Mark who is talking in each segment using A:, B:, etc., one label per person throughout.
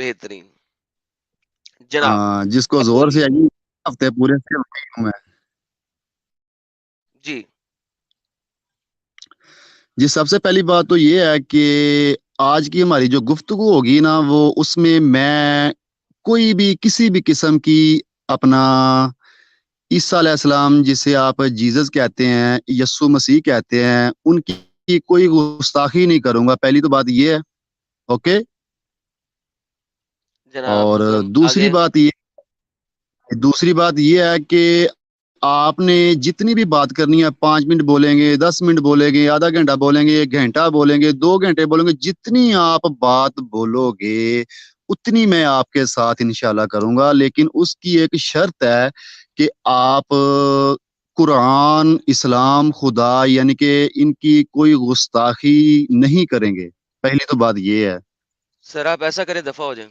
A: بہترین جناب
B: جس کو زور سے آئی ہفتے پورے سے ہوں میں
A: جی
B: جی سب سے پہلی بات تو یہ ہے کہ آج کی ہماری جو گفتگو ہوگی نا وہ اس میں کوئی بھی کسی بھی قسم کی اپنا عیسیٰ علیہ السلام جسے آپ جیزس کہتے ہیں یسوع مسیح کہتے ہیں ان کی کوئی گستاخی نہیں کروں گا. پہلی تو بات یہ ہے. اوکے.
A: جناب
B: اور
A: آگے
B: دوسری بات یہ ہے کہ آپ نے جتنی بھی بات کرنی ہے 5 منٹ بولیں گے, 10 منٹ بولیں گے, آدھا گھنٹہ بولیں گے, 1 گھنٹہ بولیں گے, 2 گھنٹے بولیں گے, جتنی آپ بات بولو گے اتنی میں آپ کے ساتھ انشاءاللہ کروں گا. لیکن اس کی ایک شرط ہے کہ آپ قرآن, اسلام, خدا یعنی کہ ان کی کوئی گستاخی نہیں کریں گے. پہلی تو بات یہ ہے.
A: سر آپ ایسا کریں دفعہ ہو جائیں.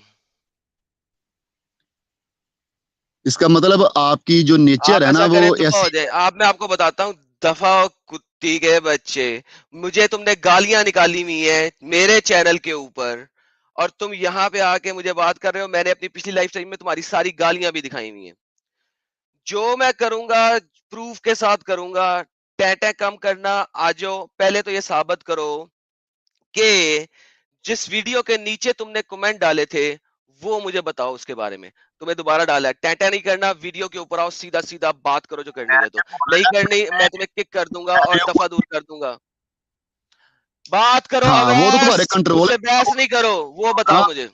B: اس کا مطلب آپ کی جو نیچر
A: آپ
B: ہے نا
A: ایسا
B: وہ
A: کریں دفعہ ہو
B: ایسی.
A: جائیں. میں آپ کو بتاتا ہوں دفعہ کتی کے بچے, مجھے تم نے گالیاں نکالی ہوئی ہیں میرے چینل کے اوپر اور تم یہاں پہ آ کے مجھے بات کر رہے ہو. میں نے اپنی پچھلی لائف ٹائم میں تمہاری ساری گالیاں بھی دکھائی ہوئی ہیں. جو میں کروں گا پروف کے ساتھ کروں گا. ٹیں کم کرنا آ جاؤ. پہلے تو یہ ثابت کرو کہ جس ویڈیو کے نیچے تم نے کمنٹ ڈالے تھے وہ مجھے بتاؤ, اس کے بارے میں تمہیں دوبارہ ڈالا ہے. ٹینٹا نہیں کرنا, ویڈیو کے اوپر آؤ, سیدھا سیدھا بات کرو. جو کرنی ہے تو نہیں کرنی میں تمہیں کک کر دوں گا اور دفعہ دور کر دوں گا. بات کرو
B: ہاں وہ تو
A: اویس,
B: تمہارے
A: مجھ
B: کنٹرول
A: سے بحث نہیں کرو, وہ بتاؤ مجھے.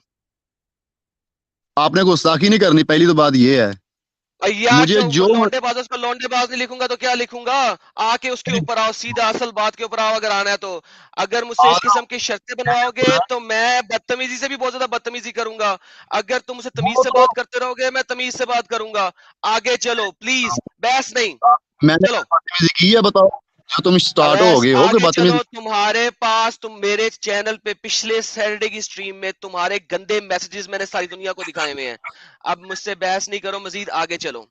B: آپ نے گستاخی نہیں کرنی. پہلی تو بات یہ ہے.
A: یار
B: مجھے
A: جو
B: جو
A: لونڈے باز اس کو لونڈے باز نہیں لکھوں گا تو کیا لکھوں گا. آ کے اس کے اوپر آؤ, سیدھا اصل بات کے اوپر آؤ. اگر آنا ہے تو اگر مجھ سے اس قسم کی شرطیں بنواؤ گے تو میں بدتمیزی سے بھی بہت زیادہ بدتمیزی کروں گا. اگر تم اسے تمیز
B: وہ
A: سے
B: تو
A: بات کرتے رہو گے میں تمیز سے بات کروں گا. آگے چلو پلیز, بحث نہیں.
B: میں نے
A: چلو
B: بدتمیزی کی ہے بتاؤ. جو تم سٹارٹ ہو
A: اویس
B: گئے ہو کہ
A: آگے چلو.
B: بدتمیزی.
A: تمہارے پاس تم میرے چینل پہ پچھلے سیٹرڈے کی سٹریم میں تمہارے گندے میسجز میں نے ساری دنیا کو دکھائے ہوئے ہیں. اب مجھ سے بحث نہیں کرو مزید, آگے چلو.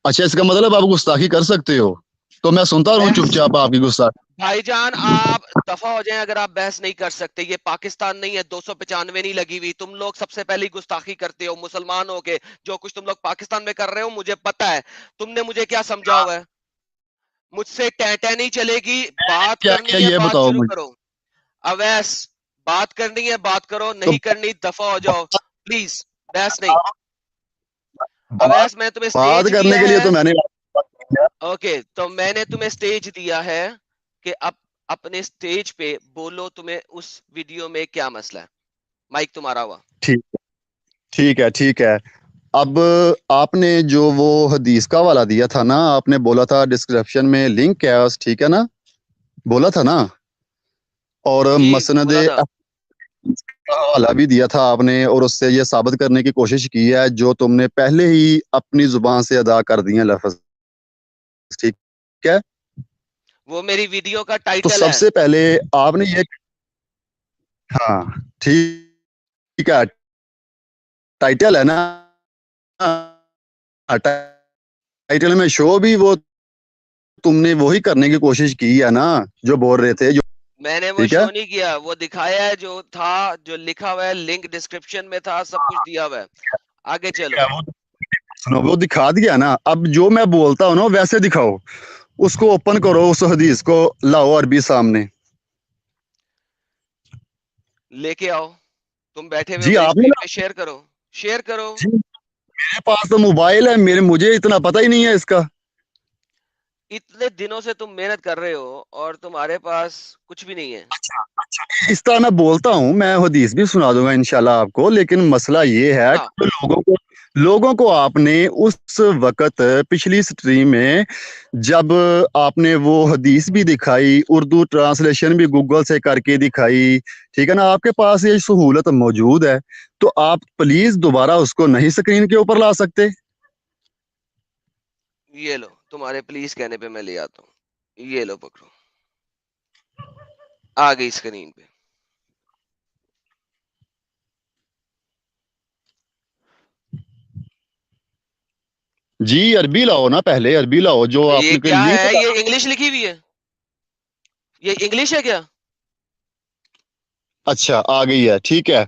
B: اچھا اس کا مطلب آپ گستاخی کر سکتے ہو تو میں سنتا رہوں چپ
A: بحث
B: چاپ آپ کی گستاخی.
A: بھائی جان آپ دفعہ ہو جائیں. اگر آپ بحث نہیں کر سکتے, یہ پاکستان نہیں ہے, 295 نہیں لگی ہوئی. تم لوگ سب سے پہلی گستاخی کرتے ہو مسلمان ہو کے. جو کچھ تم لوگ پاکستان میں کر رہے ہو مجھے پتا ہے. تم نے مجھے کیا سمجھا ہوا ہے. مجھ سے ٹیں نہیں چلے گی. بات
B: کیا کیا
A: کرنی ہے
B: یہ
A: بات
B: بتاؤ
A: شروع
B: مجھے.
A: کرو. اویس بات کرنی ہے بات کرو,
B: تو
A: نہیں کرنی دفعہ ہو جاؤ پلیز. بحث نہیں.
B: بات
A: اویس میں تمہیں
B: بات
A: سٹیج
B: کرنے
A: دیا
B: کے لیے
A: ہے.
B: تو میں نے
A: اوکے تو میں نے تمہیں سٹیج دیا ہے کہ اب اپنے سٹیج پہ بولو تمہیں اس ویڈیو میں کیا مسئلہ ہے. مائک تمہارا ہوا.
B: ٹھیک ٹھیک ہے ٹھیک ہے. اب آپ نے جو وہ حدیث کا حوالہ دیا تھا نا, آپ نے بولا تھا ڈسکرپشن میں لنک ہے, ٹھیک ہے نا, بولا تھا نا. اور
A: جی
B: مسند
A: بولا تھا.
B: کا حوالہ بھی دیا تھا آپ نے, اور اس سے یہ ثابت کرنے کی کوشش کی ہے جو تم نے پہلے ہی اپنی زبان سے ادا کر دیے لفظ. ٹھیک ہے.
A: وہ میری ویڈیو کا
B: تو
A: ٹائٹل
B: سب
A: ہے.
B: سے پہلے آپ نے یہ ہاں ٹھیک ہے ٹائٹل ہے نا, ٹائٹل میں شو بھی وہ تم نے وہی کرنے کی کوشش کی ہے نا جو بول رہے تھے. جو
A: میں نے وہ
B: ٹھیک ہے
A: شو نہیں کیا, وہ دکھایا ہے جو تھا, جو لکھا ہوا ہے لنک ڈسکرپشن میں تھا, سب کچھ دیا ہوا ہے. آگے چلو.
B: سنو وہ دکھا دیا نا. اب جو میں بولتا ہوں نا ویسے دکھاؤ, اس کو اوپن کرو, اس حدیث کو لاؤ عربی سامنے.
A: لے کے آؤ. تم بیٹھے ہوئے ہو
B: جی
A: میری
B: آپ نے
A: اسکرین پہ, شیئر کرو شیئر کرو.
B: جی میرے پاس تو موبائل ہے, مجھے اتنا پتہ ہی نہیں ہے اس کا.
A: اتنے دنوں سے تم محنت کر رہے ہو اور تمہارے پاس کچھ بھی نہیں ہے.
B: اس طرح میں بولتا ہوں, میں حدیث بھی سنا دوں گا انشاءاللہ آپ کو. لیکن مسئلہ یہ ہے
A: سنا.
B: کہ لوگوں کو آپ نے اس وقت پچھلی سٹریم میں جب آپ نے وہ حدیث بھی دکھائی, اردو ٹرانسلیشن بھی گوگل سے کر کے دکھائی, ٹھیک ہے نا, آپ کے پاس یہ سہولت موجود ہے, تو آپ پلیز دوبارہ اس کو نہیں اسکرین کے اوپر لا سکتے.
A: یہ لو تمہارے پلیز کہنے پہ میں لے آتا ہوں. یہ لو پکڑو, آ گئی اسکرین پہ.
B: جی عربی لاؤ نا, پہلے عربی لاؤ جو آپ
A: یہ
B: نے
A: کیا
B: لنک.
A: ہے, یہ انگلش لکھی ہوئی ہے, یہ انگلش ہے کیا.
B: अच्छा आ गई है, ठीक है।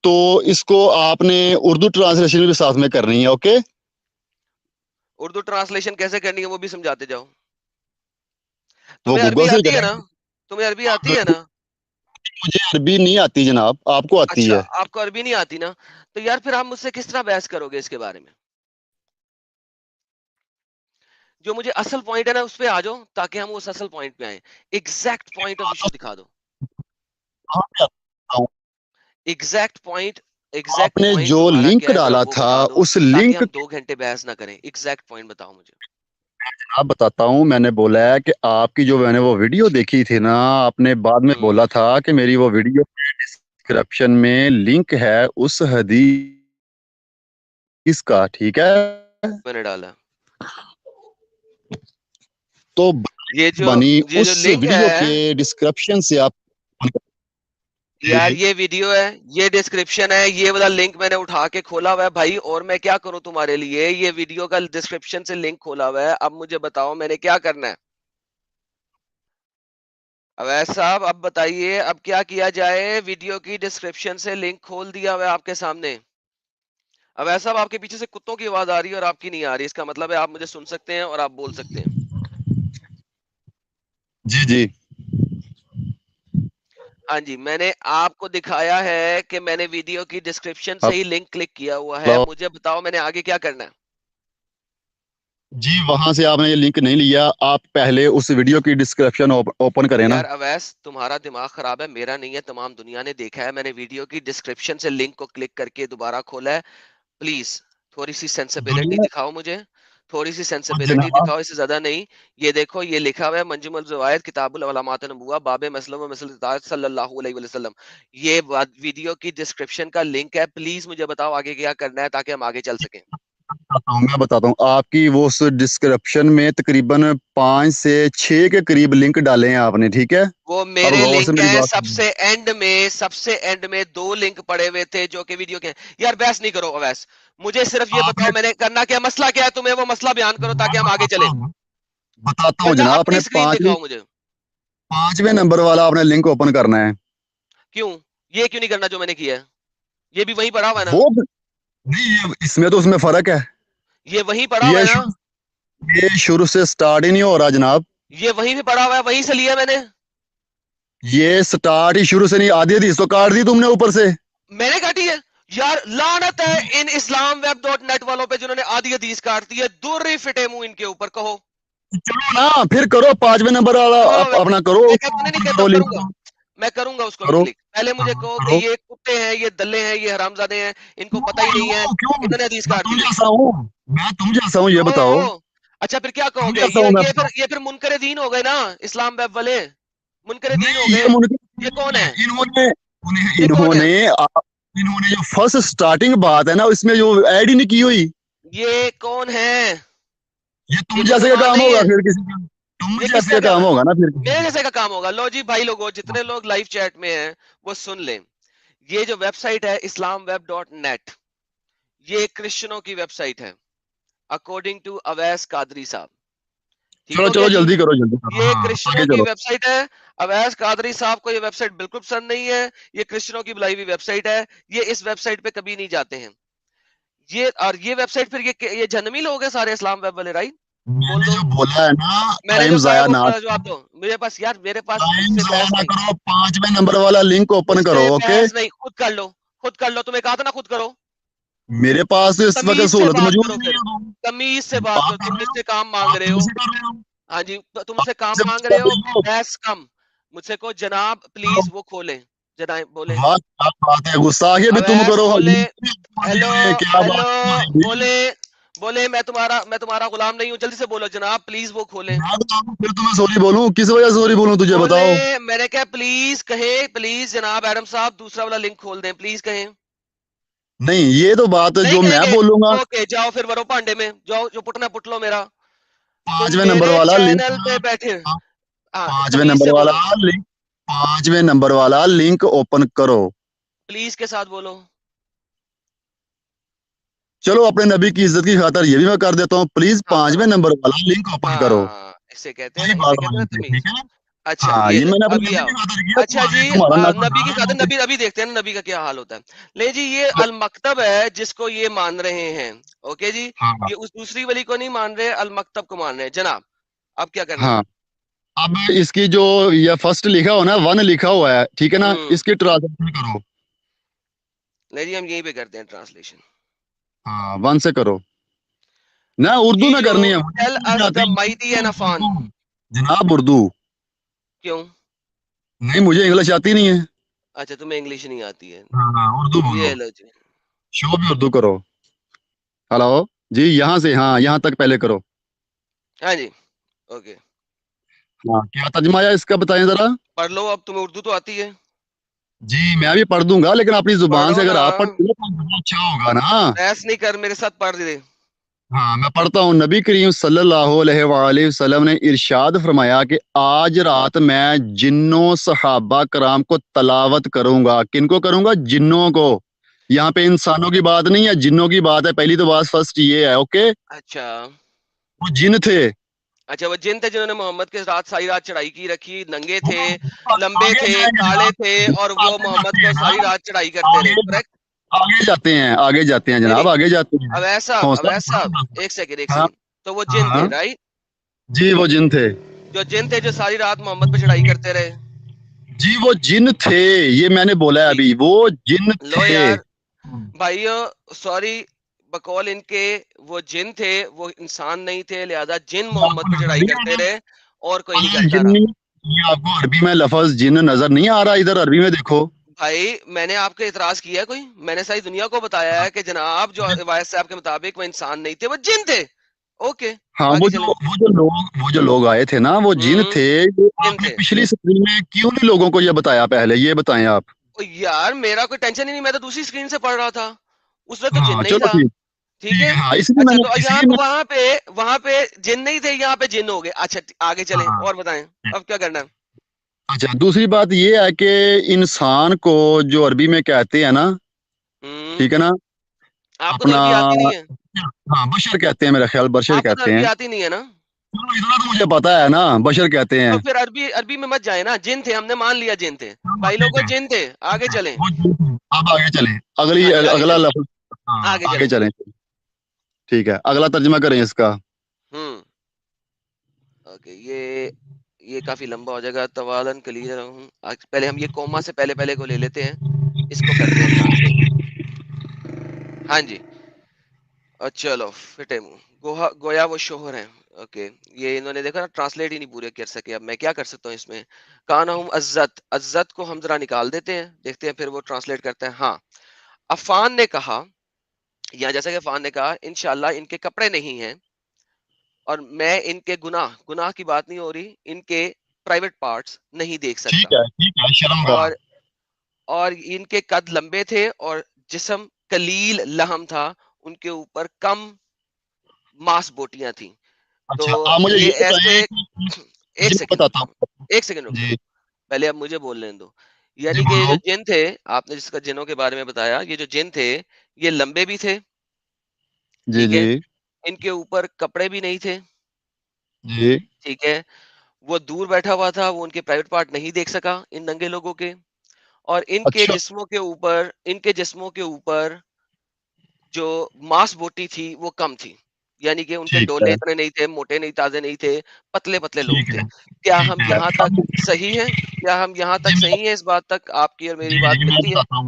B: तो इसको आपने उर्दू ट्रांसलेशन भी साथ में करनी है, ओके।
A: उर्दू ट्रांसलेशन कैसे करनी है वो भी समझाते जाओ।
B: वो
A: तुम्हें
B: गूगल
A: अरबी
B: से ही
A: आती है ना?
B: करेंगे।
A: तुम्हें अरबी आती है ना?
B: मुझे अरबी नहीं आती जनाब, आपको आती
A: अच्छा,
B: है।
A: आपको अरबी नहीं आती ना? तो यार फिर आप मुझसे किस तरह बहस करोगे इसके बारे में? जो मुझे असल पॉइंट है ना उस पे आ जाओ, ताकि हम उस असल पॉइंट पे आए। एग्जैक्ट पॉइंट ऑफ इशू दिखा दो।
B: हाँ, मैं बताऊं।
A: Exact point. एग्जैक्ट
B: आपने
A: पॉइंट
B: जो
A: तुम्हारा
B: लिंक
A: क्या है जरा
B: डाला
A: वो
B: था
A: बता दो,
B: उस
A: ताकि
B: लिंक,
A: हम 2 घंटे बहस ना करें। एग्जैक्ट पॉइंट बताओ मुझे।
B: आप बताता हूँ। मैंने बोला है कि आपकी जो मैंने वो वीडियो देखी थी ना, आपने बाद में
A: हम्म।
B: बोला था कि मेरी वो वीडियो डिस्क्रिप्शन में लिंक है उस हदीस का, ठीक है।
A: मैंने डाला।
B: तो
A: ये जो
B: बनी
A: ये जो
B: उस
A: लिंक
B: वीडियो के
A: है,
B: डिस्क्रिप्शन से आप। जी
A: यार
B: जी।
A: ये वीडियो है, ये डिस्क्रिप्शन है, ये वाला लिंक मैंने उठा के खोला हुआ है भाई, और मैं क्या करूं तुम्हारे लिए? ये वीडियो का डिस्क्रिप्शन से लिंक खोला हुआ है, अब मुझे बताओ मैंने क्या करना है? अवैध साहब अब बताइए, अब क्या किया जाए? वीडियो की डिस्क्रिप्शन से लिंक खोल दिया हुआ है आपके सामने। अवैध साहब आपके पीछे से कुत्तों की आवाज आ रही है और आपकी नहीं आ रही, इसका मतलब है आप मुझे सुन सकते हैं और आप बोल सकते हैं।
B: जी जी।
A: हाँ जी, मैंने आपको दिखाया है कि मैंने वीडियो की डिस्क्रिप्शन से ही लिंक क्लिक किया हुआ है,
B: हेलो।
A: मुझे बताओ मैंने आगे क्या करना है?
B: जी, वहां से आपने ये लिंक नहीं लिया, आप पहले उस वीडियो की डिस्क्रिप्शन ओपन करें ना।
A: यार अवैस, तुम्हारा दिमाग खराब है, मेरा नहीं है, तमाम दुनिया ने देखा है, मैंने वीडियो की डिस्क्रिप्शन से लिंक को क्लिक करके दोबारा खोला है। प्लीज थोड़ी सी सेंसिबिलिटी
B: दुनिया।
A: दिखाओ मुझे। थोड़ी सी
B: तो
A: सेंसिबिलिटी
B: जनाब,
A: दिखाओ, इससे ज्यादा नहीं। ये देखो, ये लिखा हुआ है मंजुमुल ज़वायद किताबुल उलमात नबुवा बाब मसलम व मसलत सल्लल्लाहु अलैहि वसल्लम। ये वीडियो की डिस्क्रिप्शन का लिंक है, प्लीज मुझे बताओ आगे क्या करना है ताकि हम आगे चल सकें।
B: मैं बताता हूँ आपकी वो उस डिस्क्रिप्शन में तकरीबन 5 से 6 के करीब लिंक डाले हैं आपने, ठीक है।
A: वो
B: अब
A: मेरे
B: गौर से
A: लिंक
B: मेरी
A: है,
B: बात सुनिए।
A: सबसे एंड में 2 लिंक पड़े हुए थे जो कि वीडियो के हैं। यार बहस नहीं करो अवैस, मुझे सिर्फ ये बताओ
B: आपने,
A: मैंने करना क्या, मसला क्या है? तुम्हें वो मसला बयान करो ताकि
B: मैं
A: हम आगे चलें,
B: बताता हूँ
A: वरना
B: जनाब। अपने
A: अपनी स्क्रीन दिखाओ मुझे।
B: 5वें नंबर वाला आपने लिंक ओपन करना है।
A: क्यों? ये क्यों नहीं करना जो मैंने किया है? ये भी वहीं पड़ा हुआ है ना?
B: वो नहीं, ये इसमें तो उसमें फर्क है।
A: ये वहीं पड़ा हुआ
B: ये
A: है ना?
B: शुरू ये शुरू से स्टार्ट ही नहीं हो रहा जनाब।
A: ये वहीं पे पड़ा हुआ है, वहीं से लिया मैंने।
B: ये स्टार्ट ही शुरू से नहीं, आधी आधी तो काट दी तुमने ऊपर से।
A: मैंने काटी है? यार लानत है इन इस्लाम वेब डॉट नेट वालों पे जिन्होंने आधी हदीस काट दी है, दूर फिटे मुंह इनके ऊपर, कहो।
B: चलो ना, फिर करो 5वें नंबर वाला
A: कहो
B: अपना करो,
A: मैं
B: उसको
A: कहता नहीं,
B: ओपन
A: कहता
B: करो,
A: हूँ,
B: लिंक
A: करूंगा।
B: को।
A: मैं करूंगा उसको भी
B: करो
A: क्लिक। पहले मुझे
B: करो
A: कहो कि
B: करो।
A: ये कुत्ते हैं, ये दल्ले हैं, ये हरामजादे हैं, इनको
B: क्यों
A: पता ही नहीं है,
B: क्यों क्यों?
A: इन्होंने हदीस
B: मैं
A: काट दी
B: तुम
A: है।
B: जैसा हूँ, मैं तुम जैसा हूँ, ये बताओ।
A: ओ, अच्छा फिर क्या
B: तुम
A: कहोगे?
B: जैसा हूँ मैं, बताओ।
A: ये फिर मुनकर दीन हो गए ना, इस्लाम वेब वाले मुनकर दीन हो
B: नहीं,
A: गए।
B: ये मुनकर
A: ये कौन
B: नहीं
A: है?
B: है। इन्होंने उन्हें
A: ये कौन है?
B: इन्होंने इन्होंने जो फर्स्ट स्टार्टिंग बात है ना, इसमें जो ऐड ही नहीं की हुई।
A: ये कौन है?
B: ये
A: ये
B: तुम जैसे का
A: मुसलमान
B: काम
A: नहीं
B: होगा
A: है?
B: फिर किसी का। तुम
A: ये
B: जैसे
A: किसका
B: का
A: काम
B: काम
A: है?
B: होगा ना फिर किसी
A: मेरे
B: का।
A: जैसे का काम होगा। लो जी भाई लोगों, जितने लोग लाइव चैट में हैं वो सुन लें। ये जो वेबसाइट है इस्लाम वेब डॉट नेट, ये क्रिश्चियनों की वेबसाइट है, अकॉर्डिंग टू अवैस कादरी साहब। ठीक
B: चलो
A: हो गया
B: चलो,
A: जी?
B: जल्दी करो, जल्दी करो,
A: ये
B: हाँ
A: क्रिश्चियनों
B: आगे
A: की
B: चलो।
A: वेबसाइट है। अवैस कादरी साहब को ये वेबसाइट बिल्कुल पसंद नहीं है। ये क्रिश्चियनों की बुलाई हुई वेबसाइट है। ये इस वेबसाइट पे कभी नहीं जाते हैं। ये वेबसाइट फिर ये जन्मी लोग हैं सारे इस्लाम वेब वाले, राइट? बोल
B: मैंने
A: दो।
B: जो बोला है ना,
A: मैंने जो
B: टाइम
A: कहा है
B: जाया
A: वो
B: ना
A: पूरा जवाब
B: करो।
A: दो। मेरे पास
B: टाइम
A: मुझसे
B: जाया
A: बहस
B: ना
A: नहीं।
B: करो, 5वें नंबर वाला लिंक ओपन
A: मुझसे
B: करो, ओके।
A: बहस नहीं, खुद कर लो। खुद कर लो, तुम्हें कहा था ना खुद करो।
B: मेरे पास तो इस वक्त
A: तमीज से
B: सहूलत
A: बात
B: मौजूद
A: करो
B: नहीं
A: फिर।
B: है तो।
A: तमीज से बात करो,
B: आप कर
A: तुम
B: रहे हो,
A: मुझसे काम मांग
B: आप
A: रहे हो।
B: तुमसे कर रहे हो,
A: हाँ जी,
B: आप
A: तुमसे काम
B: मुझसे
A: मांग रहे
B: कर
A: हो।
B: रहे हो।
A: बहस कम। मुझसे को जनाब
B: चलो,
A: प्लीज वो खोले। जनाब बोले।
B: वाह क्या बात है, गुस्ताखी भी तुम
A: अवैस
B: करो।
A: बोले। हेलो।
B: क्या
A: हेलो।
B: बात है भाई।
A: बोले। बोले मैं तुम्हारा गुलाम नहीं हूँ, जल्दी से बोलो जनाब प्लीज वो खोले।
B: मैं बताऊं फिर तुम्हें सॉरी बोलूं? किस वजह से सॉरी बोलूं तुझे,
A: बोले।
B: बताओ।
A: मैंने क्या प्लीज कहे? प्लीज जनाब एडम साहब दूसरा वाला लिंक खोल दें, प्लीज कहें।
B: नहीं, ये तो बात है
A: नहीं
B: जो मैं
A: कहेंगे?
B: बोलूंगा।
A: ओके जाओ फिर वरो पांडे में जाओ, जो पुटना पुट लो मेरा। तुम
B: 5वें नंबर
A: मेरे
B: वाला लिंक,
A: चैनल पे बैठे। हाँ,
B: पांचवें
A: तमीज
B: नंबर
A: से
B: वाला
A: बोलो।
B: लिंक 5वें नंबर वाला लिंक ओपन करो।
A: प्लीज के साथ बोलो।
B: चलो, अपने नबी की इज्जत की खातर ये भी मैं कर देता हूँ, प्लीज
A: हाँ
B: पांचवें
A: करो।
B: नंबर वाला लिंक ओपन करो।
A: हाँ, इसे कहते हैं
B: यही
A: ना, इसे
B: बात
A: कहते हैं
B: होनी
A: ना
B: चाहिए,
A: तमीज।
B: ठीक है।
A: अच्छा
B: हाँ,
A: ये
B: ये
A: लो
B: मैंने अपने
A: अभी
B: नबी
A: आओ।
B: की खातिर किया,
A: अच्छा जी
B: तुम्हारा ना कोई
A: नबी की खातिर
B: ज्यादा
A: नबी अभी देखते हैं ना नबी का क्या हाल होता है। ले जी ये अल मकतब है जिसको ये मान रहे हैं। ओके जी
B: हाँ
A: ये उस दूसरी वली को नहीं मान रहे अल मकतब को मान रहे हैं जनाब। अब क्या करना है?
B: हाँ। अब इसकी जो ये फर्स्ट लिखा हो ना, वन लिखा हुआ है, ठीक है ना,
A: हम्म
B: इसकी ट्रांसलेशन करो।
A: ले जी हम यहीं पे करते हैं ट्रांसलेशन।
B: हाँ, वन से करो ना, उर्दू
A: ही
B: में
A: जो
B: करनी है, मुझे
A: टेल
B: इंग्लिश नहीं
A: अस द
B: आती,
A: माइटी एंड अफान।
B: उर्दू जनाब, उर्दू।
A: क्यों?
B: नहीं, मुझे इंग्लिश आती नहीं है।
A: अच्छा तुम्हें इंग्लिश नहीं आती है।
B: हाँ, उर्दू
A: ये
B: बोलो,
A: लो जी।
B: शो भी उर्दू करो। हेलो जी, यहाँ से, हाँ, यहाँ तक पहले करो।
A: हाँ जी ओके।
B: हाँ, क्या तर्जमा है इसका, बताएं जरा।
A: पढ़ लो अब तुम्हें उर्दू तो आती है।
B: जी, मैं भी पढ़ दूंगा, लेकिन अपनी जुबान से
A: पढ़ो
B: अगर
A: ना।
B: आप पढ़ते तो बहुत अच्छा होगा ना।
A: बहस नहीं कर मेरे साथ पढ़ दे।
B: हाँ, मैं पढ़ता हूँ। नबी करीम सल्लल्लाहु अलैहि वसल्लम ने इरशाद फरमाया कि आज रात मैं जिन्नों सहाबा कराम को तलावत करूंगा। किनको करूंगा? जिन्नों को। यहाँ पे इंसानों की बात नहीं है, जिन्नों की बात है। पहली तो बात फर्स्ट ये है, ओके।
A: अच्छा
B: वो जिन थे।
A: अच्छा वो जिन थे जिन्होंने मोहम्मद के साथ सारी रात चढ़ाई की रखी नंगे थे
B: वो
A: लंबे
B: आगे
A: थे
B: जाएंगे
A: काले
B: जनाब,
A: थे और वो
B: आगे
A: मोहम्मद
B: जाते हैं
A: को
B: ना,
A: सारी रात चढ़ाई करते रहे
B: आगे
A: करेक्ट।
B: आगे जाते हैं, आगे जाते हैं
A: नहीं
B: जनाब,
A: नहीं
B: आगे जाते हैं।
A: अब
B: हौसला
A: ऐसा
B: बढ़ाओ।
A: एक
B: हाँ,
A: सेकंड तो वो जिन थे
B: हाँ,
A: राइट।
B: जी, वो जिन थे।
A: जो जिन थे जो सारी रात मोहम्मद पे चढ़ाई करते रहे।
B: जी, वो जिन थे, ये मैंने बोला है
A: जी
B: अभी, वो जिन
A: लो
B: थे।
A: यार भाइयों सॉरी बकौल इनके वो जिन थे वो इंसान नहीं थे लिहाजा जिन
B: ये
A: मोहम्मद
B: आपको
A: पे
B: नजर
A: चढ़ाई
B: नहीं आ
A: करते
B: रहा?
A: रहे और कोई नहीं
B: अगर
A: करता रहा।
B: जिन्नी, ये आपको अरबी में लफज जिन नजर नहीं आ रहा? इधर अरबी में देखो।
A: भाई मैंने आपके इतराज किया है कोई? मैंने सारी दुनिया को बताया है कि जनाब जो रिवायत साहब के मुताबिक वो इंसान नहीं थे वो जिन थे। ओके
B: हाँ,
A: आगे चलें।
B: वो जो लोग आए थे ना, वो जिन
A: हम्म
B: थे। ये
A: जिन
B: आपने
A: थे।
B: पिछली स्क्रीन में क्यों नहीं लोगों को ये बताया? पहले ये बताएं आप।
A: ओ यार मेरा कोई टेंशन ही नहीं मैं तो दूसरी स्क्रीन से पढ़ रहा था। उसमें तो जिन
B: हाँ,
A: नहीं
B: चलो
A: था।
B: ठीक।
A: ठीक
B: ठीक
A: है।
B: है, हाँ, इसलिए
A: अच्छा
B: मैंने,
A: तो यहाँ
B: इसलिए
A: पे
B: मैं,
A: वहां पे जिन नहीं थे यहाँ पे जिन हो गए। अच्छा आगे चलें
B: हाँ।
A: और बताएं अब क्या करना है।
B: अच्छा, दूसरी बात ये है कि इंसान को जो अरबी में कहते हैं ना,
A: हम्म
B: ठीक है ना,
A: आपको तो
B: अपना,
A: अरबी आती नहीं है।
B: हाँ, बशर कहते हैं, मेरा ख्याल बशर
A: आपको तो
B: कहते
A: अरबी
B: हैं।
A: आती नहीं है ना।
B: चलो, इतना तो मुझे पता है ना, बशर कहते
A: तो
B: हैं।
A: फिर अरबी अरबी में मत जाए ना जिन थे हमने मान लिया जिन थे।
B: चलो,
A: भाई
B: ठीक
A: लोगों
B: है।
A: जिन थे आगे चलें।
B: अब आगे चलें, अगली
A: हाँ जी आगे
B: अगला
A: चलें
B: लफ्ज। हाँ,
A: आगे
B: आगे
A: चलें।
B: चलें। ठीक है, अगला तर्जमा करें इसका।
A: हम्म ओके ये काफी लंबा हो जाएगा तवालन क्लियर हूँ आज पहले हम ये कोमा से पहले पहले को ले लेते हैं। इसको करते हैं ट्रांसलेट। हाँ जी और चलो फिटे मुंह गोया वो शोहर हैं। ओके ये इन्होंने देखा ना ट्रांसलेट ही नहीं पूरे कर सके। अब मैं क्या कर सकता हूँ इसमें। काना हूँ अज्जत अज्जत को हम जरा निकाल देते हैं देखते हैं फिर वो ट्रांसलेट करते हैं। हाँ अफान ने कहा या जैसा कि अफान ने कहा इंशाल्लाह इनके कपड़े नहीं हैं और मैं इनके गुनाह गुनाह की बात नहीं हो रही इनके प्राइवेट पार्ट्स नहीं देख सकता।
B: ठीक है, शर्मगा।
A: और इनके कद लंबे थे और जिस्म कलील लहम था उनके ऊपर कम मांस बोटियां थी। तो
B: अच्छा, आप मुझे
A: ये
B: ये
A: ऐसे
B: बताएं कि,
A: एक
B: जी, मैं
A: सेकंड
B: बताता हूँ।
A: एक सेकंड रुक जाओ
B: जी,
A: पहले अब मुझे बोल लेने दो।
B: जी,
A: यानी कि ये जो
B: बोलो।
A: जिन थे आपने जिसका जिनों के बारे में बताया ये जो जिन थे ये लंबे भी थे।
B: जी,
A: ठीक
B: जी,
A: है। इनके ऊपर कपड़े भी नहीं थे।
B: जी,
A: ठीक है। वो दूर बैठा हुआ था वो उनके प्राइवेट पार्ट नहीं देख सका इन नंगे लोगों के। और
B: अच्छा,
A: इनके जिस्मों के ऊपर जो मांस बोटी थी वो कम थी। यानी कि उनके
B: ठीक
A: डोले
B: है,
A: इतने नहीं थे मोटे नहीं ताजे नहीं थे पतले पतले लोग
B: ठीक
A: थे।
B: है,
A: क्या
B: ठीक
A: हम
B: है।
A: यहाँ तक सही है? क्या हम यहाँ
B: जी,
A: तक सही है इस बात तक आपकी और मेरी
B: जी,
A: बात
B: जी,
A: मिलती है?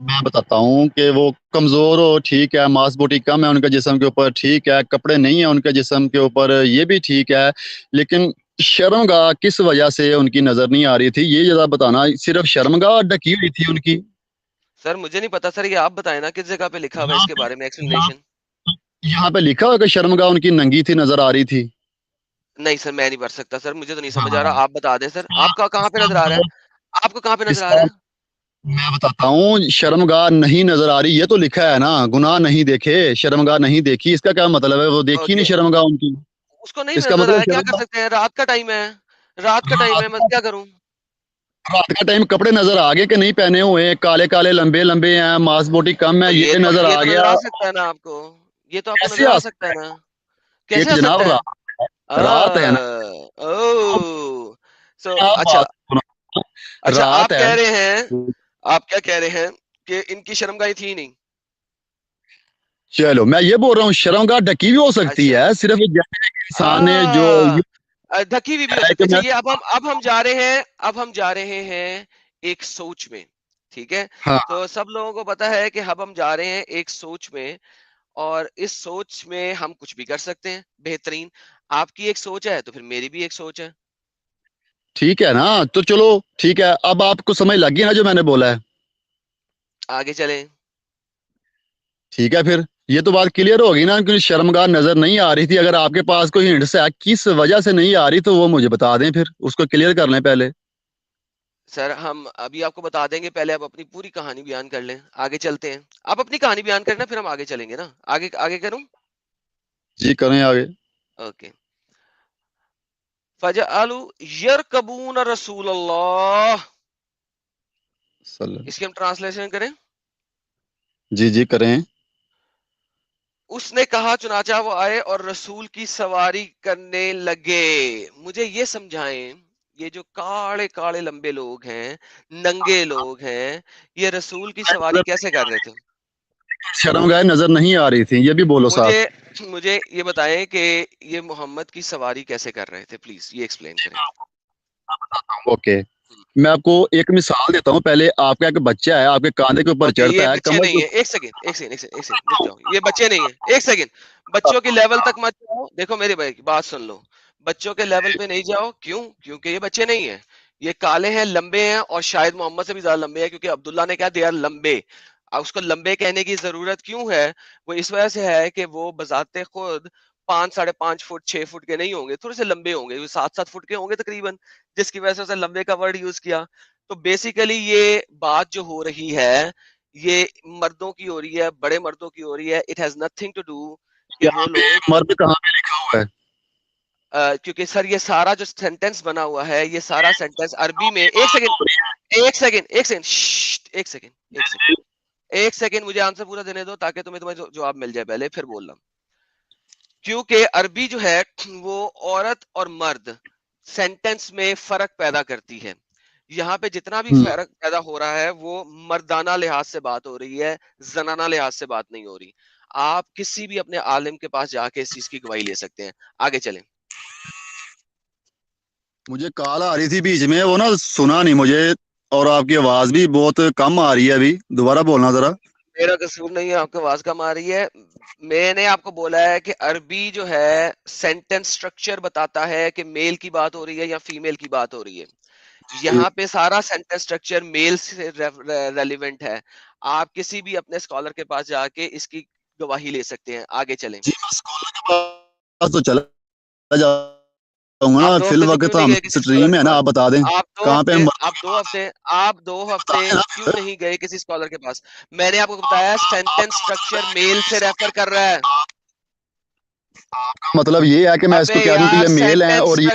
B: मैं बताता हूँ कि वो कमजोर हो, ठीक है, मांस बोटी कम है उनके जिस्म के ऊपर, ठीक है, कपड़े नहीं है उनके जिस्म के ऊपर, ये भी ठीक है। लेकिन शर्मगाह किस वजह से उनकी नजर नहीं आ रही थी, ये जरा बताना। सिर्फ शर्मगाह ढकी हुई थी उनकी?
A: सर मुझे नहीं पता सर ये आप बताएं ना किस जगह पे लिखा हुआ है
B: यहाँ
A: इसके
B: पे
A: बारे में
B: यहाँ
A: एक्सप्लेनेशन।
B: यहाँ पे लिखा हुआ है कि शर्मगाह उनकी नंगी थी, नजर आ रही थी।
A: नहीं सर मैं नहीं पढ़ सकता सर मुझे तो नहीं समझ आ
B: हाँ,
A: रहा आप बता दें सर आपका कहाँ पे
B: इसका
A: नजर आ रहा
B: मतलब,
A: है? आपको कहाँ पे नजर आ
B: इसका
A: रहा है?
B: मैं बताता हूँ। शर्मगाह नहीं नजर आ रही, ये तो लिखा है ना, गुनाह नहीं देखे, शर्मगाह नहीं देखी, इसका क्या मतलब है? वो देखी नहीं
A: ओके
B: शर्मगाह उनकी?
A: उसको नहीं
B: इसका
A: नजर
B: मतलब
A: आया क्या कर
B: शर्मगाह,
A: सकते हैं रात का टाइम है। रात का टाइम है मैं
B: रात
A: क्या करूं?
B: रात का टाइम कपड़े नजर आ गए कि नहीं पहने हुए? काले काले लंबे लंबे हैं, मांस बोटी कम
A: तो
B: है, ये नजर
A: ये
B: आ
A: तो नजर
B: गया।
A: आ सकता है ना आपको। ये तो आपको
B: कैसे
A: नजर
B: आ
A: आ सकता
B: सकता
A: है ना।
B: है?
A: कैसे
B: एक
A: आ
B: जनाब
A: सकता है?
B: रात है ना।
A: ओ सो
B: आप
A: अच्छा,
B: बात सुनो।
A: अच्छा
B: रात
A: आप
B: है।
A: कह रहे हैं, आप क्या कह रहे हैं कि इनकी शर्मगाही थी नहीं?
B: चलो मैं ये बोल रहा हूँ शर्मगाह ढकी भी हो सकती
A: अच्छा,
B: है, सिर्फ जैसे इंसान ने जो
A: आ,
B: ये
A: ढकी हुई भी हो
B: है
A: सकती
B: कि
A: है। अच्छा
B: मैं,
A: ये अब हम जा रहे हैं, अब हम जा रहे हैं एक सोच में, ठीक है?
B: हाँ
A: तो सब लोगों को पता है कि अब हम जा रहे हैं एक सोच में, और इस सोच में हम कुछ भी कर सकते हैं बेहतरीन। आपकी एक सोच है तो फिर मेरी भी एक सोच है।
B: ठीक है ना, तो चलो ठीक है, अब आपको समझ लग गई ना जो मैंने बोला है।
A: आगे चलें।
B: ठीक है फिर, ये तो बात क्लियर होगी ना, क्योंकि शर्मगाह नजर नहीं आ रही थी। अगर आपके पास कोई हिंट्स है किस वजह से नहीं आ रही तो वो मुझे बता दें, फिर उसको क्लियर कर लें पहले।
A: सर हम अभी आपको बता देंगे, पहले आप अपनी पूरी कहानी बयान कर लें, आगे चलते हैं। आप अपनी कहानी बयान करना, फिर हम आगे चलेंगे ना। आगे आगे करूं?
B: जी करें आगे।
A: ओके। फजअलु यरकबून रसूल अल्लाह,
B: सल
A: इसकी हम ट्रांसलेशन करें।
B: जी जी करें।
A: उसने कहा, चुनाचा वो आए और रसूल की सवारी करने लगे। मुझे ये समझाएं, ये जो काले काले लंबे लोग हैं, नंगे लोग हैं, ये रसूल की सवारी कैसे कर रहे थे?
B: शर्मगाह नजर नहीं आ रही थी, ये भी बोलो
A: मुझे
B: साथ।
A: मुझे ये बताएं कि ये मोहम्मद की सवारी कैसे कर रहे थे, प्लीज ये एक्सप्लेन करें।
B: ओके, मैं आपको एक मिसाल देता हूँ। पहले आपका एक बच्चा है, आपके कांधे के ऊपर
A: ओके, ये
B: चढ़ता है,
A: बच्चे
B: कमर
A: नहीं
B: के
A: है। एक सेकंड, एक सेकंड, एक सेकंड, एक सेकंड, रुक जाओ। ये बच्चे नहीं है, एक सेकंड। बच्चों की लेवल तक मत जाओ। देखो मेरे भाई की बात सुन लो। बच्चों के लेवल पे नहीं जाओ। क्यों? क्योंकि ये बच्चे नहीं है। ये काले हैं, लंबे हैं, और शायद मोहम्मद से भी ज्यादा लंबे हैं, क्योंकि अब्दुल्ला ने कहा दे आर लंबे। अब उसको लंबे कहने की जरूरत क्यों है? वो इस वजह से है कि वो बजाते खुद 5 साढ़े 5 फुट 6 फुट के नहीं होंगे, थोड़े से लंबे होंगे, वो 7 7 फुट के होंगे तकरीबन, जिसकी वजह से उसे लंबे का वर्ड यूज किया। तो बेसिकली ये बात जो हो रही है, ये मर्दों की हो रही है, बड़े मर्दों की हो रही है। It has nothing to do कि वो
B: यहाँ पे
A: लोग
B: मर्द कहाँ पे लिखा हुआ है?
A: क्योंकि सर ये सारा जो सेंटेंस बना हुआ है, ये सारा सेंटेंस अरबी में, एक सेकंड, एक सेकंड, एक सेकंड, एक सेकंड, एक सेकंड, एक सेकंड, मुझे आंसर पूरा देने दो ताकि तुम्हें तुम्हें जवाब मिल जाए पहले, फिर बोलना। क्योंकि अरबी जो है वो औरत और मर्द सेंटेंस में फर्क पैदा करती है। यहाँ पे जितना भी
B: हम्म,
A: फर्क पैदा हो रहा है वो मर्दाना लिहाज से बात हो रही है, जनाना लिहाज से बात नहीं हो रही। आप किसी भी अपने आलिम के पास जाके इस चीज की गवाही ले सकते हैं। आगे चलें।
B: मुझे कॉल आ रही थी बीच में, वो ना सुना नहीं मुझे, और आपकी आवाज भी बहुत कम आ रही है। अभी दोबारा बोलना जरा।
A: मेरा कसूर नहीं है, आपकी आवाज कम आ रही है। मैंने आपको बोला है कि अरबी जो है सेंटेंस स्ट्रक्चर बताता है कि मेल की बात हो रही है या फीमेल की बात हो रही है।
B: जी
A: यहाँ पे सारा सेंटेंस स्ट्रक्चर मेल से रेलिवेंट है। आप किसी भी अपने स्कॉलर के पास जाके इसकी गवाही ले सकते हैं। आगे चलें।
B: जी, मैं स्कूल के पास तो चला जाऊंगा
A: आप
B: ना,
A: दो
B: फिल
A: हफ्ते से क्यों
B: वक्त
A: नहीं
B: हम
A: गए किसी स्कॉलर
B: स्ट्रीम
A: के
B: है ना,
A: पास?
B: आप बता दें
A: आप दो
B: कहाँ पे
A: हफ्ते
B: हम।
A: आप दो हफ्ते
B: बताएं ना
A: क्यों नहीं गए किसी स्कॉलर के पास? मैंने आपको बताया सेंटेंस स्ट्रक्चर मेल से रेफर कर रहा है।
B: मतलब ये है कि मैं
A: अबे
B: इसको कह दूं कि
A: यार,
B: ये मेल है और ये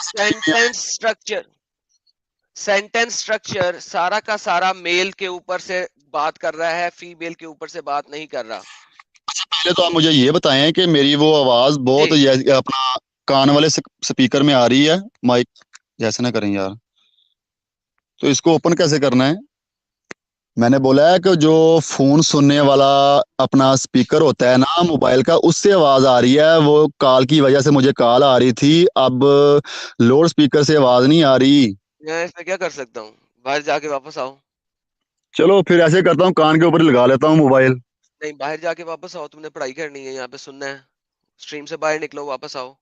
A: सेंटेंस स्ट्रक्चर सेंटेंस स्ट्रक्चर सारा का सारा मेल के ऊपर से बात कर रहा है, फीमेल के ऊपर से बात नहीं कर रहा।
B: पहले तो आप मुझे ये बताएं कि मेरी वो आवाज बहुत
A: जी,
B: अपना कान वाले स्पीकर में आ रही है, माइक जैसे ना करें यार, तो इसको ओपन कैसे करना है? मैंने बोला है कि जो फोन सुनने वाला अपना स्पीकर होता है ना मोबाइल का, उससे आवाज आ रही है। वो कॉल की वजह से मुझे कॉल आ रही थी, अब लाउड स्पीकर से आवाज नहीं आ रही।
A: मैं इसमें क्या कर सकता हूँ? बाहर जाके वापस आओ।
B: चलो फिर ऐसे करता हूँ, कान के ऊपर ही लगा लेता हूँ मोबाइल।
A: नहीं, बाहर जाके वापस आओ, तुमने पढ़ाई करनी है, यहाँ पे सुनना है। स्ट्रीम से बाहर निकलो, वापस आओ।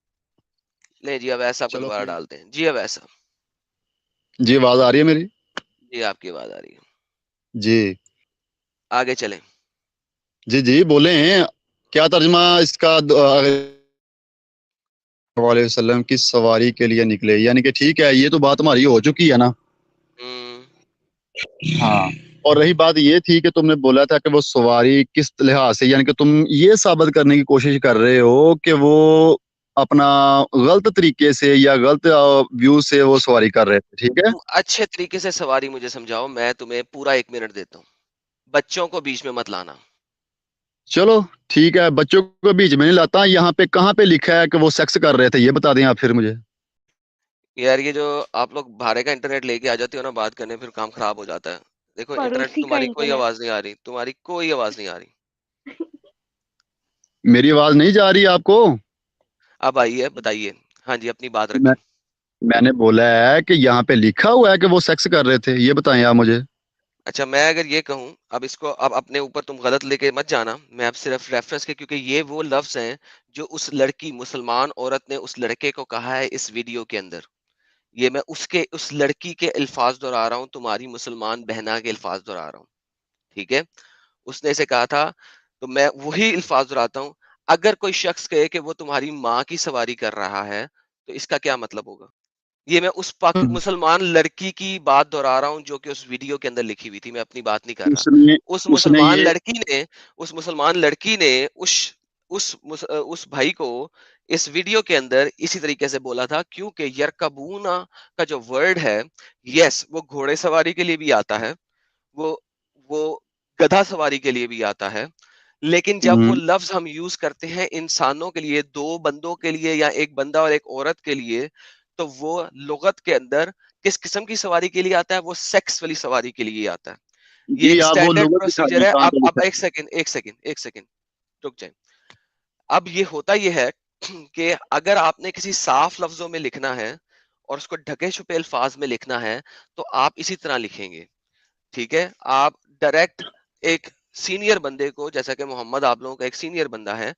A: ले जी, अब ऐसा आपको
B: चलो
A: दोबारा
B: फिर,
A: डालते हैं जी, अब ऐसा।
B: जी आवाज आ रही है मेरी?
A: जी, आपकी आवाज आ रही है।
B: जी
A: आगे चलें।
B: जी जी बोले हैं। क्या तर्जमा इसका वसल्लम की सवारी के लिए निकले, यानी कि ठीक है, ये तो बात हमारी हो चुकी है ना।
A: हम्म।
B: हाँ, और रही बात ये थी कि तुमने बोला था कि वो सवारी किस लिहाज से, यानी कि तुम ये साबित करने की कोशिश कर रहे हो कि वो अपना गलत तरीके से या गलत व्यू से वो सवारी कर रहे थे, ठीक है?
A: तुम अच्छे तरीके से सवारी मुझे समझाओ, मैं तुम्हें पूरा 1 मिनट देता हूँ। बच्चों को बीच में मत लाना।
B: चलो ठीक है, बच्चों को बीच में नहीं लाता। यहाँ पे कहाँ पे लिखा है कि वो सेक्स कर रहे थे, ये बता दें आप फिर मुझे।
A: یار یہ جو آپ لوگ بھارے کا انٹرنیٹ لے کے آ جاتے ہو نا بات کرنے، پھر کام خراب ہو جاتا ہے. دیکھو انٹرنیٹ
C: پڑوسی کا
A: تمہاری کوئی
C: انٹرنیٹ.
A: آواز نہیں آ رہی، تمہاری کوئی آواز نہیں آ رہی.
B: میری آواز نہیں جا رہی آپ کو؟
A: اب آئیے، بتائیے. ہاں جی، اپنی بات
B: میں
A: رکھیں.
B: میں نے بولا ہے کہ یہاں پہ لکھا ہوا ہے کہ وہ سیکس کر رہے تھے، یہ بتائیں آپ مجھے.
A: اچھا میں اگر یہ کہوں، اب اس کو اب اپنے اوپر تم غلط لے کے مت جانا، میں اب صرف ریفرنس کے، کیونکہ یہ وہ لفظ ہیں جو اس لڑکی مسلمان عورت نے اس لڑکے کو کہا ہے اس ویڈیو کے اندر. یہ میں اس لڑکی کے الفاظ دہرا رہا ہوں، تمہاری مسلمان بہنا کے الفاظ دہرا رہا ہوں. ٹھیک ہے، اس نے اسے کہا تھا، تو میں وہی الفاظ دہراتا ہوں. اگر کوئی شخص کہے کہ وہ تمہاری ماں کی سواری کر رہا ہے تو اس کا کیا مطلب ہوگا؟ یہ میں اس مسلمان لڑکی کی بات دہرا رہا ہوں جو کہ اس ویڈیو کے اندر لکھی ہوئی تھی، میں اپنی بات نہیں کر رہا.
B: اس نے
A: اس
B: اس نے
A: مسلمان
B: یہ
A: لڑکی نے اس مسلمان لڑکی نے اس بھائی کو اس ویڈیو کے اندر اسی طریقے سے بولا تھا، کیونکہ یرکبونا کا جو ورڈ ہے، یس وہ گھوڑے سواری کے لیے بھی آتا ہے، وہ وہ گدھا سواری کے لیے بھی آتا ہے، لیکن جب وہ لفظ ہم یوز کرتے ہیں انسانوں کے لیے، دو بندوں کے لیے یا ایک بندہ اور ایک عورت کے لیے، تو وہ لغت کے اندر کس قسم کی سواری کے لیے آتا ہے؟ وہ سیکس والی سواری کے لیے آتا ہے. یہ
B: جی
A: ایک
B: آپ وہ
A: سٹینڈرڈ
B: لغت
A: پروسیجر
B: دکھائیں
A: ہے.
B: کہاں پہ
A: اب
B: لکھا
A: ایک سیکنڈ رک جائیں. اب یہ ہوتا یہ ہے کہ اگر آپ نے کسی صاف لفظوں میں لکھنا ہے اور اس کو ڈھکے چھپے الفاظ میں لکھنا ہے تو آپ اسی طرح لکھیں گے. ٹھیک ہے، آپ ڈائریکٹ ایک سینئر بندے کو، جیسا کہ محمد آپ لوگوں کا ایک سینئر بندہ ہے،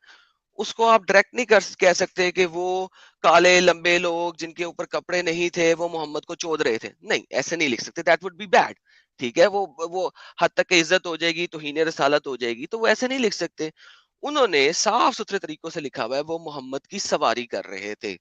A: اس کو آپ ڈائریکٹ نہیں کہہ سکتے کہ وہ کالے لمبے لوگ جن کے اوپر کپڑے نہیں تھے وہ محمد کو چود رہے تھے. نہیں، ایسے نہیں لکھ سکتے، دیٹ وڈ بی بیڈ. ٹھیک ہے، وہ حد تک کہ عزت ہو جائے گی، توہین رسالت ہو جائے گی، تو وہ ایسے نہیں لکھ سکتے. انہوں نے صاف ستھرے طریقوں سے لکھا ہوا ہے وہ محمد کی سواری کر رہے تھے.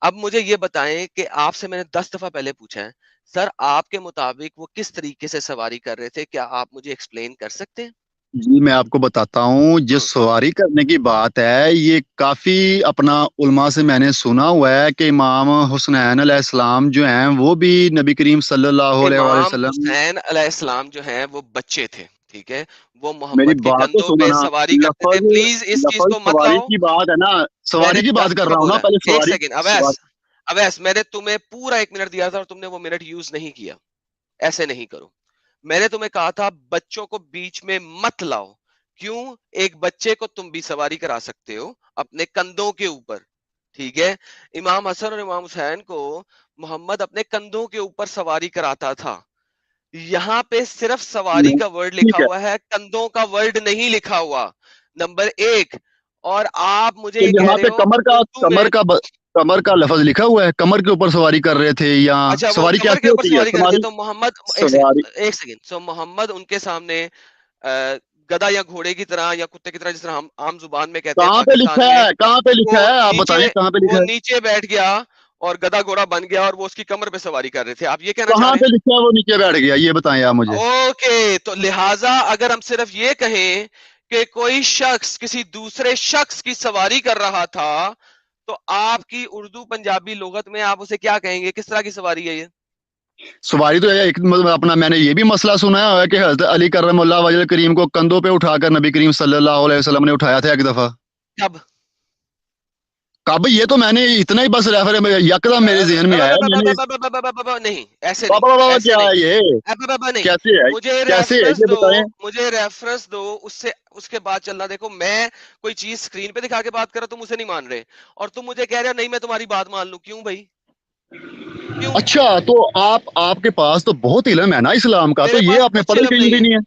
A: اب مجھے یہ بتائیں کہ آپ سے میں نے 10 دفعہ پہلے پوچھا ہے، سر آپ کے مطابق وہ کس طریقے سے سواری کر رہے تھے؟ کیا آپ مجھے ایکسپلین کر سکتے ہیں؟
B: جی میں آپ کو بتاتا ہوں. جس سواری کرنے کی بات ہے یہ کافی اپنا علماء سے میں نے سنا ہوا ہے کہ امام حسنین علیہ السلام جو ہیں وہ بھی نبی کریم صلی اللہ علیہ وآلہ
A: امام
B: وسلم.
A: حسین علیہ السلام جو ہیں وہ بچے تھے، ٹھیک ہے، وہ
B: میری
A: محمد کے
B: بات تو
A: کندھوں
B: سنو
A: پہ
B: نا.
A: سواری کرتے تھے.
B: لفظ
A: پلیز اس چیز
B: لفظ
A: کو مت
B: سواری
A: لاؤ.
B: کی بات ہے نا،
A: میں
B: سواری
A: نے
B: کی
A: 10
B: بات کر
A: دفعہ
B: رہا ہوں نا.
A: بولا.
B: پہلے
A: ایک
B: سواری
A: سیکنڈ اویس،
B: سواری
A: اویس میں نے تمہیں پورا 1 منٹ دیا تھا اور تم نے وہ منٹ یوز نہیں کیا. ایسے نہیں کرو. میں نے تمہیں کہا تھا بچوں کو بیچ میں مت لاؤ. کیوں؟ ایک بچے کو تم بھی سواری کرا سکتے ہو اپنے کندھوں کے اوپر. ٹھیک ہے، امام حسن اور امام حسین کو محمد اپنے کندھوں کے اوپر سواری کراتا تھا. یہاں پہ صرف سواری
B: نہیں،
A: کا ورڈ لکھا
B: ٹھیک ہے.
A: ہوا ہے، کندھوں کا ورڈ نہیں لکھا ہوا. نمبر 1. اور آپ مجھے
B: تو
A: یہ کہہ
B: یہاں
A: رہے
B: پہ
A: ہو اردو میں.
B: کمر کا لفظ لکھا ہوا ہے، کمر کے اوپر سواری کر رہے تھے یا
A: اچھا وہ
B: سواری
A: کمر کے
B: کیسی
A: اوپر
B: ہوتی ہے
A: سواری کرتے
B: تمہاری
A: تو محمد
B: سواری؟
A: ایک سیکنڈ سو محمد ان کے سامنے گدا یا گھوڑے کی طرح یا کتے کی طرح، جس طرح ہم عام زبان میں کہتے ہیں
B: کہاں پہ لکھا
A: پاکستان میں،
B: ہے؟ کہاں پہ
A: وہ
B: لکھا ہے آپ
A: نیچے
B: بتائیں کہاں پہ
A: وہ
B: لکھا ہے؟
A: نیچے بیٹھ گیا اور گدا گھوڑا بن گیا اور وہ اس کی کمر پہ سواری کر رہے تھے. آپ یہ کہنا چاہ
B: کہاں
A: رہے
B: پہ لکھا ہے وہ نیچے بیٹھ گیا؟ یہ بتائیں آپ مجھے.
A: ہیں؟ اوکے، تو لہٰذا اگر ہم صرف یہ کہیں کہ کوئی شخص کسی دوسرے شخص کی سواری کر رہا تھا تو آپ کی اردو پنجابی لغت میں آپ اسے کیا کہیں گے؟ کس طرح کی سواری ہے یہ؟
B: سواری تو ایک مطلب اپنا میں نے یہ بھی مسئلہ سنا ہے کہ حضرت علی کرم اللہ وجہ کریم کو کندھوں پہ اٹھا کر نبی کریم صلی اللہ علیہ وسلم نے اٹھایا تھا ایک دفعہ.
A: کب؟
B: کب؟ یہ تو میں نے اتنا ہی بس ریفر یکدم میرے ذہن میں آیا. میں نے
A: نہیں، ایسے نہیں،
B: بابا بابا بابا
A: ایسے
B: کیا
A: نہیں.
B: ہے یہ؟
A: نہیں،
B: کیسے ہے؟
A: مجھے
B: کیسے ہے
A: ریفرنس
B: یہ
A: دو،
B: بتائیں.
A: مجھے ریفرنس دو، اس کے بعد چلنا. دیکھو میں کوئی چیز اسکرین پہ دکھا کے بات کر رہا، تم اسے نہیں مان رہے، اور تم مجھے کہہ رہے ہو نہیں میں تمہاری بات مان لوں. کیوں بھائی؟ کیوں؟
B: اچھا تو آپ کے پاس تو بہت علم ہے نا اسلام کا، تو
A: میرے
B: یہ
A: پاس
B: آپ نے
A: کچھ
B: پڑھے
A: علم
B: کہیں
A: نہیں
B: بھی
A: ہے،
B: نہیں ہے.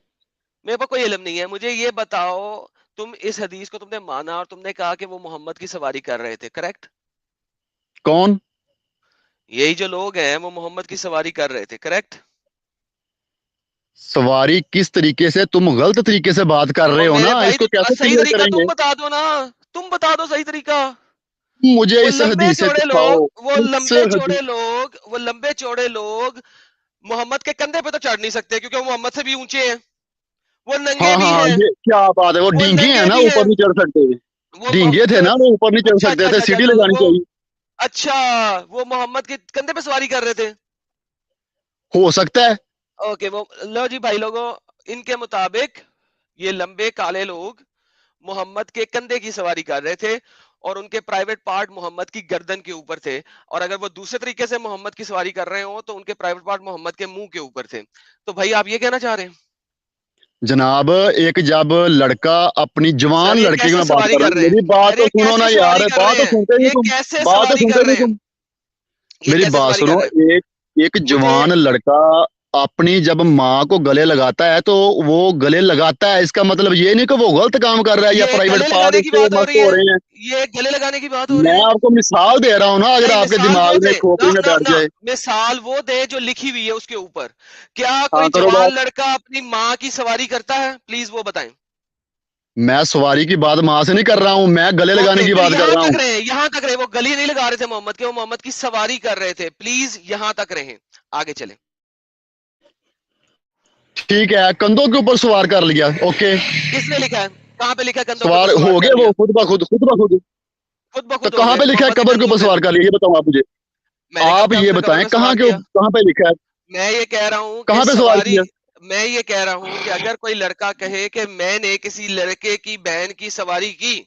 A: میرے پاس کوئی علم نہیں ہے. مجھے یہ بتاؤ، تم اس حدیث کو تم نے مانا اور تم نے کہا کہ وہ محمد کی سواری کر رہے تھے، کریکٹ؟
B: کون؟
A: یہی جو لوگ ہیں وہ محمد کی سواری کر رہے تھے، کریکٹ؟
B: سواری کس طریقے سے؟ تم غلط طریقے سے بات کر رہے
A: اور
B: ہو
A: میرے
B: نا،
A: بھائی
B: اس کو
A: تو
B: کیسے
A: صحیح
B: کلیئر
A: طریقہ
B: کریں
A: تم
B: گے؟
A: بتا دو نا، تم بتا دو صحیح طریقہ.
B: مجھے
A: وہ
B: اس
A: لمبے
B: حدیث سے
A: چوڑے
B: دکھاؤ.
A: لوگ وہ
B: اس
A: لمبے
B: حدیث
A: چوڑے لوگ وہ لمبے چوڑے لوگ محمد کے کندھے پہ تو چڑھ نہیں سکتے کیونکہ وہ محمد سے بھی اونچے ہیں. وہ ننگے
B: ہاں
A: بھی
B: ہاں
A: ہیں،
B: یہ کیا بات ہے؟ وہ
A: وہ
B: ڈینگے ہیں
A: ننگے
B: نا،
A: بھی ہیں.
B: اوپر نہیں چڑھ سکتے.
A: وہ
B: ڈینگے تھے نا، وہ اوپر نہیں چڑھ
A: اچھا
B: سکتے
A: اچھا
B: تھے،
A: اچھا اچھا
B: سیڑھی
A: تو
B: لگانی
A: وہ
B: چاہیے.
A: اچھا وہ محمد کے کندھے پہ سواری کر رہے تھے.
B: ہو سکتا ہے.
A: اوکے، وہ لو جی بھائی لوگوں، ان کے مطابق یہ لمبے کالے لوگ محمد کے کندھے کی سواری کر رہے تھے اور ان کے پرائیویٹ پارٹ محمد کی گردن کے اوپر تھے, اور اگر وہ دوسرے طریقے سے محمد کی سواری کر رہے ہوں تو ان کے پرائیویٹ پارٹ محمد کے منہ کے اوپر تھے. تو بھائی آپ یہ کہنا چاہ رہے ہیں
B: جناب ایک جب لڑکا اپنی
A: سر
B: جوان
A: یہ
B: لڑکے کی
A: کیسے
B: میں بات
A: سواری
B: کر رہا
A: کر
B: ہوں,
A: رہے ہیں,
B: میری بات
A: سر
B: تو
A: یہ
B: سنو
A: کیسے
B: نا یار,
A: سواری کر
B: بات
A: رہے
B: تو
A: ہیں,
B: سنتے نہیں
A: یہ
B: تم,
A: کیسے
B: بات تو
A: سواری
B: سنتے
A: کر
B: نہیں
A: رہے ہیں,
B: تم.
A: یہ
B: میری
A: کیسے
B: بات
A: سواری
B: سنو,
A: کر رہے ہیں
B: ایک
A: مجھے.
B: جوان لڑکا اپنی جب ماں کو گلے لگاتا ہے تو وہ گلے لگاتا ہے, اس کا مطلب یہ نہیں کہ وہ غلط کام کر رہا ہے یا
A: یہ
B: پرائیویٹ
A: گلے
B: پارٹ
A: لگانے
B: اس
A: کی
B: کے
A: بات ہو
B: مست
A: رہی
B: ہو
A: ہے,
B: رہے ہیں.
A: یہ گلے لگانے کی بات ہو
B: میں
A: رہی ہے.
B: آپ کو مثال دے رہا ہوں نا, اگر
A: نہیں,
B: آپ کے
A: مثال وہ
B: دماغ میں
A: دے
B: کھوپڑی میں بیٹھ جائے.
A: مثال وہ دے جو لکھی ہوئی ہے اس کے اوپر. کیا
B: ہاں
A: کوئی
B: کرو
A: جوان
B: بات.
A: لڑکا اپنی ماں کی سواری کرتا ہے؟ پلیز وہ بتائیں.
B: میں سواری کی بات ماں سے نہیں کر رہا ہوں, میں گلے لگانے
A: اوکے,
B: کی
A: پھر
B: بات کر
A: یہاں
B: رہا
A: تک
B: ہوں.
A: رہے, یہاں تک رہے, وہ گلی نہیں لگا رہے تھے محمد کے, وہ محمد کی سواری کر رہے تھے. پلیز یہاں تک رہیں, آگے چلیں.
B: ٹھیک ہے, کندھوں کے اوپر سوار کر لیا, اوکے.
A: کس نے لکھا ہے, کہاں پہ لکھا ہے کندھوں کے
B: سوار
A: اوپر سوار
B: ہو
A: کر
B: گیا
A: لیا؟
B: وہ خود بخود, خود بخود.
A: خود
B: تو
A: بخود ہو
B: کہاں
A: گئے
B: پہ لکھا ہے
A: محمد کی
B: قبر کے
A: گردن
B: اوپر
A: پہ.
B: سوار کر لیا, یہ بتاؤ آپ مجھے.
A: میں نے
B: آپ
A: کب
B: یہ
A: اپنے قبر
B: بتائیں
A: پہ
B: کہاں
A: سوار
B: کے
A: کیا؟
B: کہاں پہ لکھا ہے,
A: میں یہ کہہ رہا ہوں کہ
B: کہاں پہ سوار
A: سواری,
B: کیا.
A: میں یہ کہہ رہا ہوں کہ اگر کوئی لڑکا کہے کہ میں نے کسی لڑکے کی بہن کی سواری کی,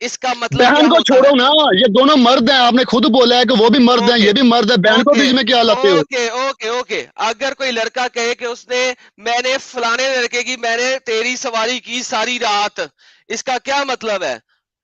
A: اس کا مطلب کیا
B: بہن کو
A: ہوتا ہے؟
B: چھوڑو نا, یہ دونوں مرد ہیں, آپ نے خود بولا ہے کہ وہ بھی مرد ہیں,
A: اوکے
B: یہ بھی مرد ہے, بہن کو
A: اوکے
B: بیچ میں کیا لاتے ہو.
A: اوکے اوکے اوکے اگر کوئی لڑکا کہے کہ اس نے, میں نے فلانے لڑکے کی, میں نے تیری سواری کی ساری رات, اس کا کیا مطلب ہے؟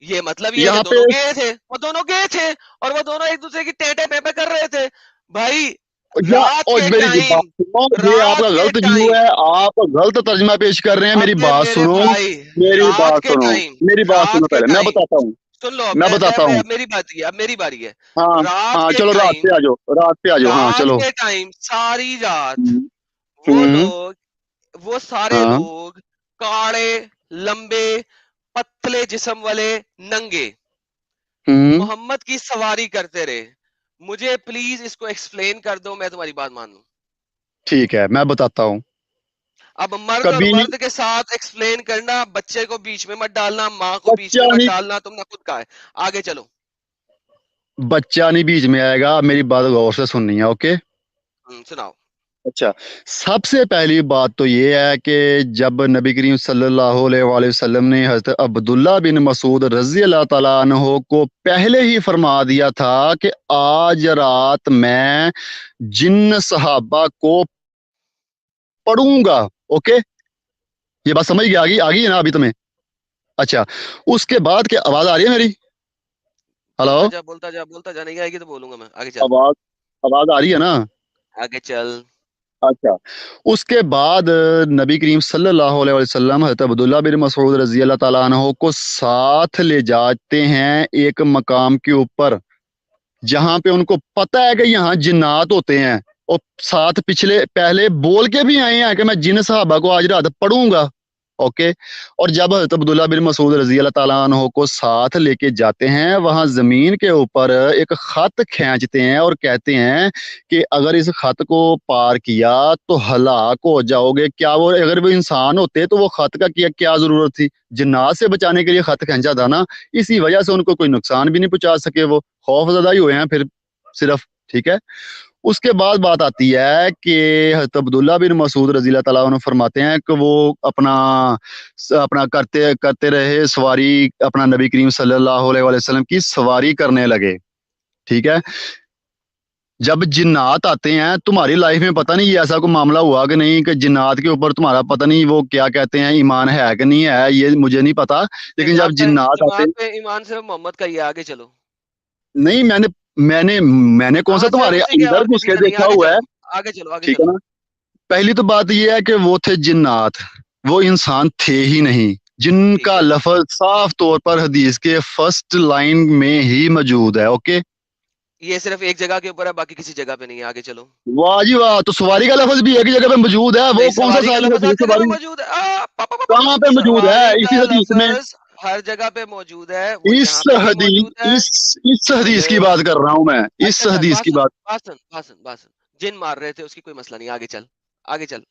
A: یہ مطلب یہ ہے کہ
B: یہاں پہ
A: دونوں گئے تھے, وہ دونوں گئے تھے, اور وہ دونوں ایک دوسرے کی ٹیٹے پیپے کر رہے تھے. بھائی رات
B: اور
A: کے
B: میری بات
A: ٹائم,
B: سنو, یہ آپ کا
A: رات کے
B: غلط ویو
A: ٹائم,
B: ہے, آپ غلط ترجمہ پیش کر رہے ہیں. میری
A: ابے
B: بات
A: میرے
B: سنو,
A: بھائی,
B: میری
A: رات
B: بات
A: کے
B: سنو,
A: ٹائم,
B: میری بات سنو
A: رات کے
B: پہلے, میں
A: ٹائم,
B: بتاتا ہوں,
A: سن لو,
B: میں بتاتا ہوں.
A: اب میری بات ہے, اب میری باری ہے.
B: ہاں
A: رات
B: ہاں,
A: کے
B: چلو رات
A: ٹائم,
B: پہ آ جاؤ, رات پہ آ جاؤ, ہاں
A: رات
B: چلو.
A: کے ٹائم ساری رات
B: ہوں
A: وہ
B: ہوں،
A: لوگ, وہ سارے
B: ہاں
A: لوگ کاڑے, لمبے, پتلے جسم والے, ننگے,
B: ہوں.
A: محمد کی سواری کرتے رہے. مجھے پلیز اس کو ایکسپلین کر دو, میں تمہاری بات مان لوں.
B: ٹھیک ہے, میں بتاتا ہوں.
A: اب مرد اور
B: کبھی
A: مرد کے ساتھ ایکسپلین کرنا, بچے کو بیچ میں مت ڈالنا, ماں کو بیچ
B: بچہ
A: میں مت
B: نہیں,
A: ڈالنا, تم نے خود کہا ہے. آگے چلو.
B: بچہ نہیں بیچ میں آئے گا, میری بات غور سے سننی ہے, اوکے.
A: سناؤ.
B: اچھا, سب سے پہلی بات تو یہ ہے کہ جب نبی کریم صلی اللہ علیہ وآلہ وسلم نے حضرت عبداللہ بن مسعود رضی اللہ تعالیٰ عنہ کو پہلے ہی فرما دیا تھا کہ آج رات میں جن صحابہ کو پڑھوں گا, اوکے, یہ بات سمجھ گیا, آگی ہے نا ابھی تمہیں. اچھا, اس کے بعد کیا آواز آ رہی ہے میری؟ ہلو,
A: بولتا جا بولتا جا بولتا جا, نہیں آئے گی تو بولوں گا میں. آگے چل,
B: آواز آواز آ رہی ہے نا.
A: آگے چل.
B: اچھا, اس کے بعد نبی کریم صلی اللہ علیہ وسلم حضرت عبداللہ بن مسعود رضی اللہ تعالیٰ عنہ کو ساتھ لے جاتے ہیں ایک مقام کے اوپر جہاں پہ ان کو پتہ ہے کہ یہاں جنات ہوتے ہیں, اور ساتھ پہلے بول کے بھی آئے ہیں کہ میں جن صحابہ کو آج رات پڑھوں گا, اوکے. اور جب حضرت عبداللہ بن مسعود رضی اللہ تعالیٰ عنہ کو ساتھ لے کے جاتے ہیں, وہاں زمین کے اوپر ایک خط کھینچتے ہیں اور کہتے ہیں کہ اگر اس خط کو پار کیا تو ہلاک ہو جاؤ گے. کیا وہ اگر وہ انسان ہوتے تو وہ خط کا کیا ضرورت تھی, جنات سے بچانے کے لیے خط کھینچا تھا نا, اسی وجہ سے ان کو کوئی نقصان بھی نہیں پہنچا سکے, وہ خوف زدہ ہی ہوئے ہیں پھر صرف, ٹھیک ہے. اس کے بعد بات آتی ہے کہ حضرت عبداللہ بن مسعود رضی اللہ تعالیٰ عنہ فرماتے ہیں کہ وہ اپنا کرتے رہے سواری, اپنا نبی کریم صلی اللہ علیہ وسلم کی سواری کرنے لگے, ٹھیک ہے. جب جنات آتے ہیں تمہاری لائف میں پتہ نہیں یہ ایسا کوئی معاملہ ہوا کہ نہیں کہ جنات کے اوپر تمہارا پتہ نہیں وہ کیا کہتے ہیں, ایمان ہے کہ نہیں ہے, یہ مجھے نہیں پتا, لیکن جب جنات آتے
A: جماعت
B: ہیں,
A: پہ ایمان صرف محمد کا ہی ہے. آگے چلو.
B: نہیں میں نے کون سا
A: ہاں صرف
B: تمہارے
A: اسی کے,
B: اندر
A: اور
B: گھس
A: کسی
B: کے
A: کا نہیں.
B: دیکھا
A: آگے
B: ہوا
A: چلو,
B: ہے,
A: آگے چلو, آگے
B: ٹھیک ہے
A: چلو.
B: نا. پہلی تو بات یہ ہے کہ وہ تھے جنات, وہ انسان تھے ہی نہیں, جن
A: ٹھیک
B: کا
A: ہے,
B: لفظ صاف طور پر حدیث کے فرسٹ لائن میں ہی موجود ہے, اوکے.
A: یہ صرف ایک جگہ کے اوپر ہے, باقی کسی جگہ پہ نہیں ہے. آگے چلو.
B: واہ جی واہ, تو سواری کا لفظ بھی ایک جگہ پہ موجود ہے, وہ
A: نہیں,
B: کون سا
A: سواری کا
B: صحابی
A: لفظ ہر
B: حدیث
A: جگہ پہ
B: سواری
A: موجود ہے.
B: کہاں پہ موجود ہے
A: سواری
B: اسی
A: کا
B: حدیث میں؟
A: لفظ ہر جگہ پہ موجود ہے, وہ
B: اس
A: یہاں پہ بھی
B: حدیث
A: موجود ہے.
B: اس حدیث
A: ہیلو,
B: کی بات کر رہا ہوں میں,
A: اچھا
B: اس
A: اچھا,
B: حدیث کی بات.
A: باسن جن مار رہے تھے, اس کی کوئی مسئلہ نہیں. آگے چل, آگے چل,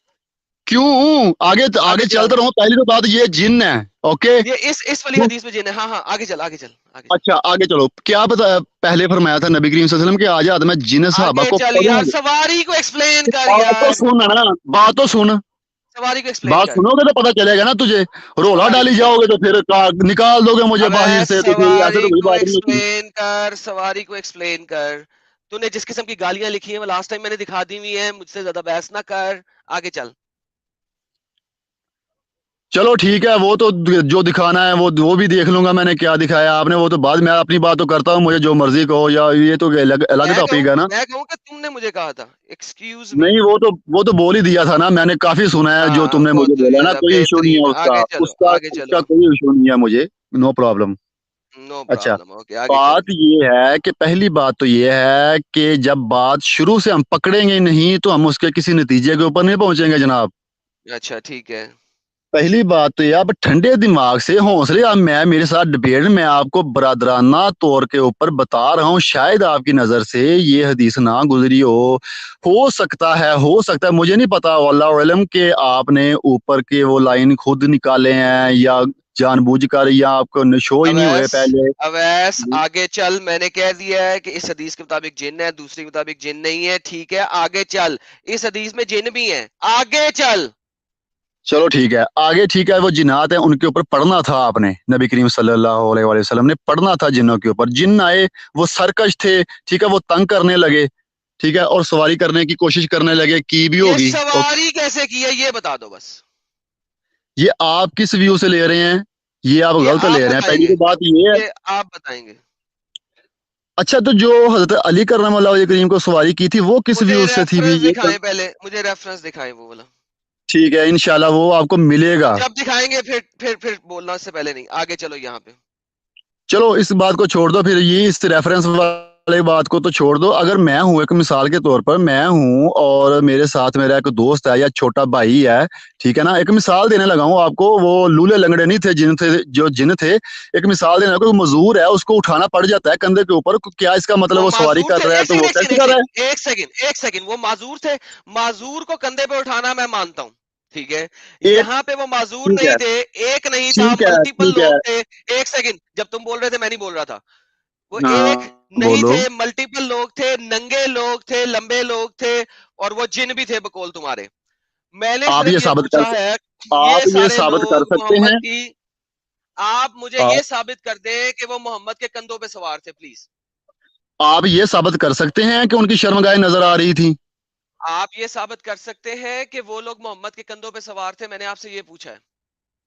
B: کیوں آگے
A: آگے چل.
B: چلتا رہوں, پہلی تو بات یہ جن ہے, اوکے.
A: یہ اس والی حدیث میں جن ہے. ہاں ہاں, آگے چل, آگے چل, آگے چل.
B: اچھا آگے چلو, کیا پتا پہلے فرمایا تھا نبی کریم صلی اللہ علیہ وسلم کہ آج رات میں جن صحابہ
A: آگے
B: کو
A: چل
B: پڑھوں
A: یار,
B: گا.
A: سواری کو ایکسپلین کر
B: بات تو
A: یار.
B: سن نا, بات تو سن.
A: सवारी को एक्सप्लेन
B: बात
A: कर।
B: सुनोगे तो पता चलेगा ना तुझे, रोला
A: सवारी
B: डाली
A: को
B: जाओगे तो फिर निकाल दोगे मुझे
A: अबे
B: बाहर से, तो फिर ऐसे
A: सवारी
B: तो कोई
A: को
B: बात नहीं होती।
A: एक्सप्लेन कर, सवारी को एक्सप्लेन कर। तूने जिस किस्म की गालियां लिखी हैं वो लास्ट टाइम मैंने दिखा दी हुई है, मुझसे ज्यादा बहस ना कर, आगे चल।
B: चलो ठीक है, वो तो जो दिखाना है वो भी देख लूंगा मैंने क्या दिखाया आपने, वो तो बाद में, अपनी बात तो करता हूँ, मुझे जो मर्जी कहो, या ये तो अलग अलग टॉपिक है ना।
A: मैं कहूँ कि तुमने मुझे कहा था, एक्सक्यूज मी।
B: नहीं, वो तो बोल ही दिया था ना, मैंने काफी सुना है जो
A: हाँ
B: तुमने
A: वो
B: मुझे
A: तो
B: बोला
A: ये
B: ना,
A: था,
B: कोई इशू नहीं
A: बेहतरीन,
B: है उसका,
A: आगे चलो,
B: उसका
A: आगे
B: उसका
A: चलो।
B: कोई इशू नहीं है मुझे, नो प्रॉब्लम।
A: नो
B: अच्छा,
A: प्रॉब्लम, ओके आगे
B: बात
A: चलो।
B: ये है कि पहली बात तो ये है कि जब बात शुरू से हम पकड़ेंगे नहीं तो हम उसके किसी नतीजे के ऊपर नहीं पहुंचेंगे जनाब।
A: अच्छा ठीक है।
B: पहली बात तो ये, आप ठंडे दिमाग से हौसले, अब मैं मेरे साथ डिबेट में आपको बरादराना तौर के ऊपर बता रहा हूँ, शायद आपकी नजर से ये हदीस ना गुजरी हो सकता है, मुझे नहीं पता, वल्लाहु अलम, के आपने ऊपर के वो लाइन खुद निकाले हैं या जानबूझकर, या आपको शो ही नहीं हुए
A: अवैस,
B: पहले।
A: अवैस आगे चल, मैंने कह दिया है कि इस हदीस के मुताबिक जिन है, दूसरी के मुताबिक जिन नहीं है, ठीक है आगे चल। इस हदीस में जिन भी है, आगे चल।
B: चलो ठीक है, आगे ठीक है, वो जिन्नात है उनके ऊपर पढ़ना था आपने, नबी करीम सल्लल्लाहु अलैहि वसल्लम ने पढ़ना था जिन्नों के ऊपर, जिन्न आए, वो सरकश थे, ठीक है, वो तंग करने लगे, ठीक है, और सवारी करने की कोशिश करने लगे, की भी
A: ये
B: होगी। ओके,
A: सवारी कैसे की है ये बता दो बस।
B: ये आप किस व्यू से ले रहे हैं, ये आप
A: ये
B: गलत
A: आप
B: ले रहे हैं, पहली
A: बताएंगे,
B: तो बात ये है।
A: ये आप बताएंगे।
B: अच्छा, तो जो हजरत अली करम वजह करीम को सवारी की थी वो किस
A: मुझे
B: व्यू से थी भी
A: रेफरेंस
B: ये
A: दिखाएं पहले, मुझे रेफरेंस दिखाएं वो वाला।
B: ठीक है, इंशाल्लाह वो आपको मिलेगा।
A: जब दिखाएंगे फिर बोलना, उससे पहले नहीं, आगे चलो यहाँ पे।
B: चलो इस बात को छोड़ दो, फिर ये इस रेफरेंस वाले बात को तो छोड़ दो, अगर मैं हूं, एक मिसाल के तौर पर मैं हूं और मेरे साथ मेरा एक दोस्त है या छोटा भाई है, ठीक है ना, एक मिसाल देने लगा हूं आपको, वो लूले लंगड़े नहीं थे, जिन थे, एक मिसाल देने लगा, कोई मजदूर है उसको उठाना पड़ जाता है कंधे के ऊपर, क्या इसका मतलब
A: वो
B: वो सवारी
A: माजूर
B: कर
A: थे,
B: रहा है
A: एक
B: तो
A: सेकंड
B: वो
A: एक
B: कैसे
A: सेकंड एक
B: कर रहा है।
A: सेकंड एक सेकंड एक सेकंड, वो माजूर थे। माजूर को कंधे पे उठाना मैं मानता हूँ, ठीक है।
B: एक,
A: यहाँ पे वो माजूर
B: ठीक
A: नहीं
B: है,
A: थे, एक नहीं था,
B: ठीक है,
A: मल्टीपल
B: ठीक है,
A: लोग थे। एक सेकंड, जब तुम बोल रहे थे मैं नहीं बोल रहा था। वो एक
B: हाँ
A: नहीं
B: बोलो।
A: थे, मल्टीपल लोग थे, नंगे लोग थे, लंबे लोग थे, और वो जिन भी थे बकौल तुम्हारे। मैंने
B: आप
A: सिर्फ
B: ये
A: ये
B: साबित कर
A: पूछा है कि
B: आप
A: ये
B: ये
A: सारे
B: साबित कर
A: लोग
B: सकते
A: मोहम्मद
B: हैं।
A: की, आप मुझे
B: आ,
A: ये साबित कर दें कि वो मोहम्मद के कंधों पे सवार थे प्लीज।
B: आप ये साबित कर सकते हैं कि उनकी शर्मगाहें नजर आ रही थी।
A: आप ये साबित कर सकते हैं कि वो लोग मोहम्मद के कंधों पे सवार थे, मैंने आपसे ये पूछा है।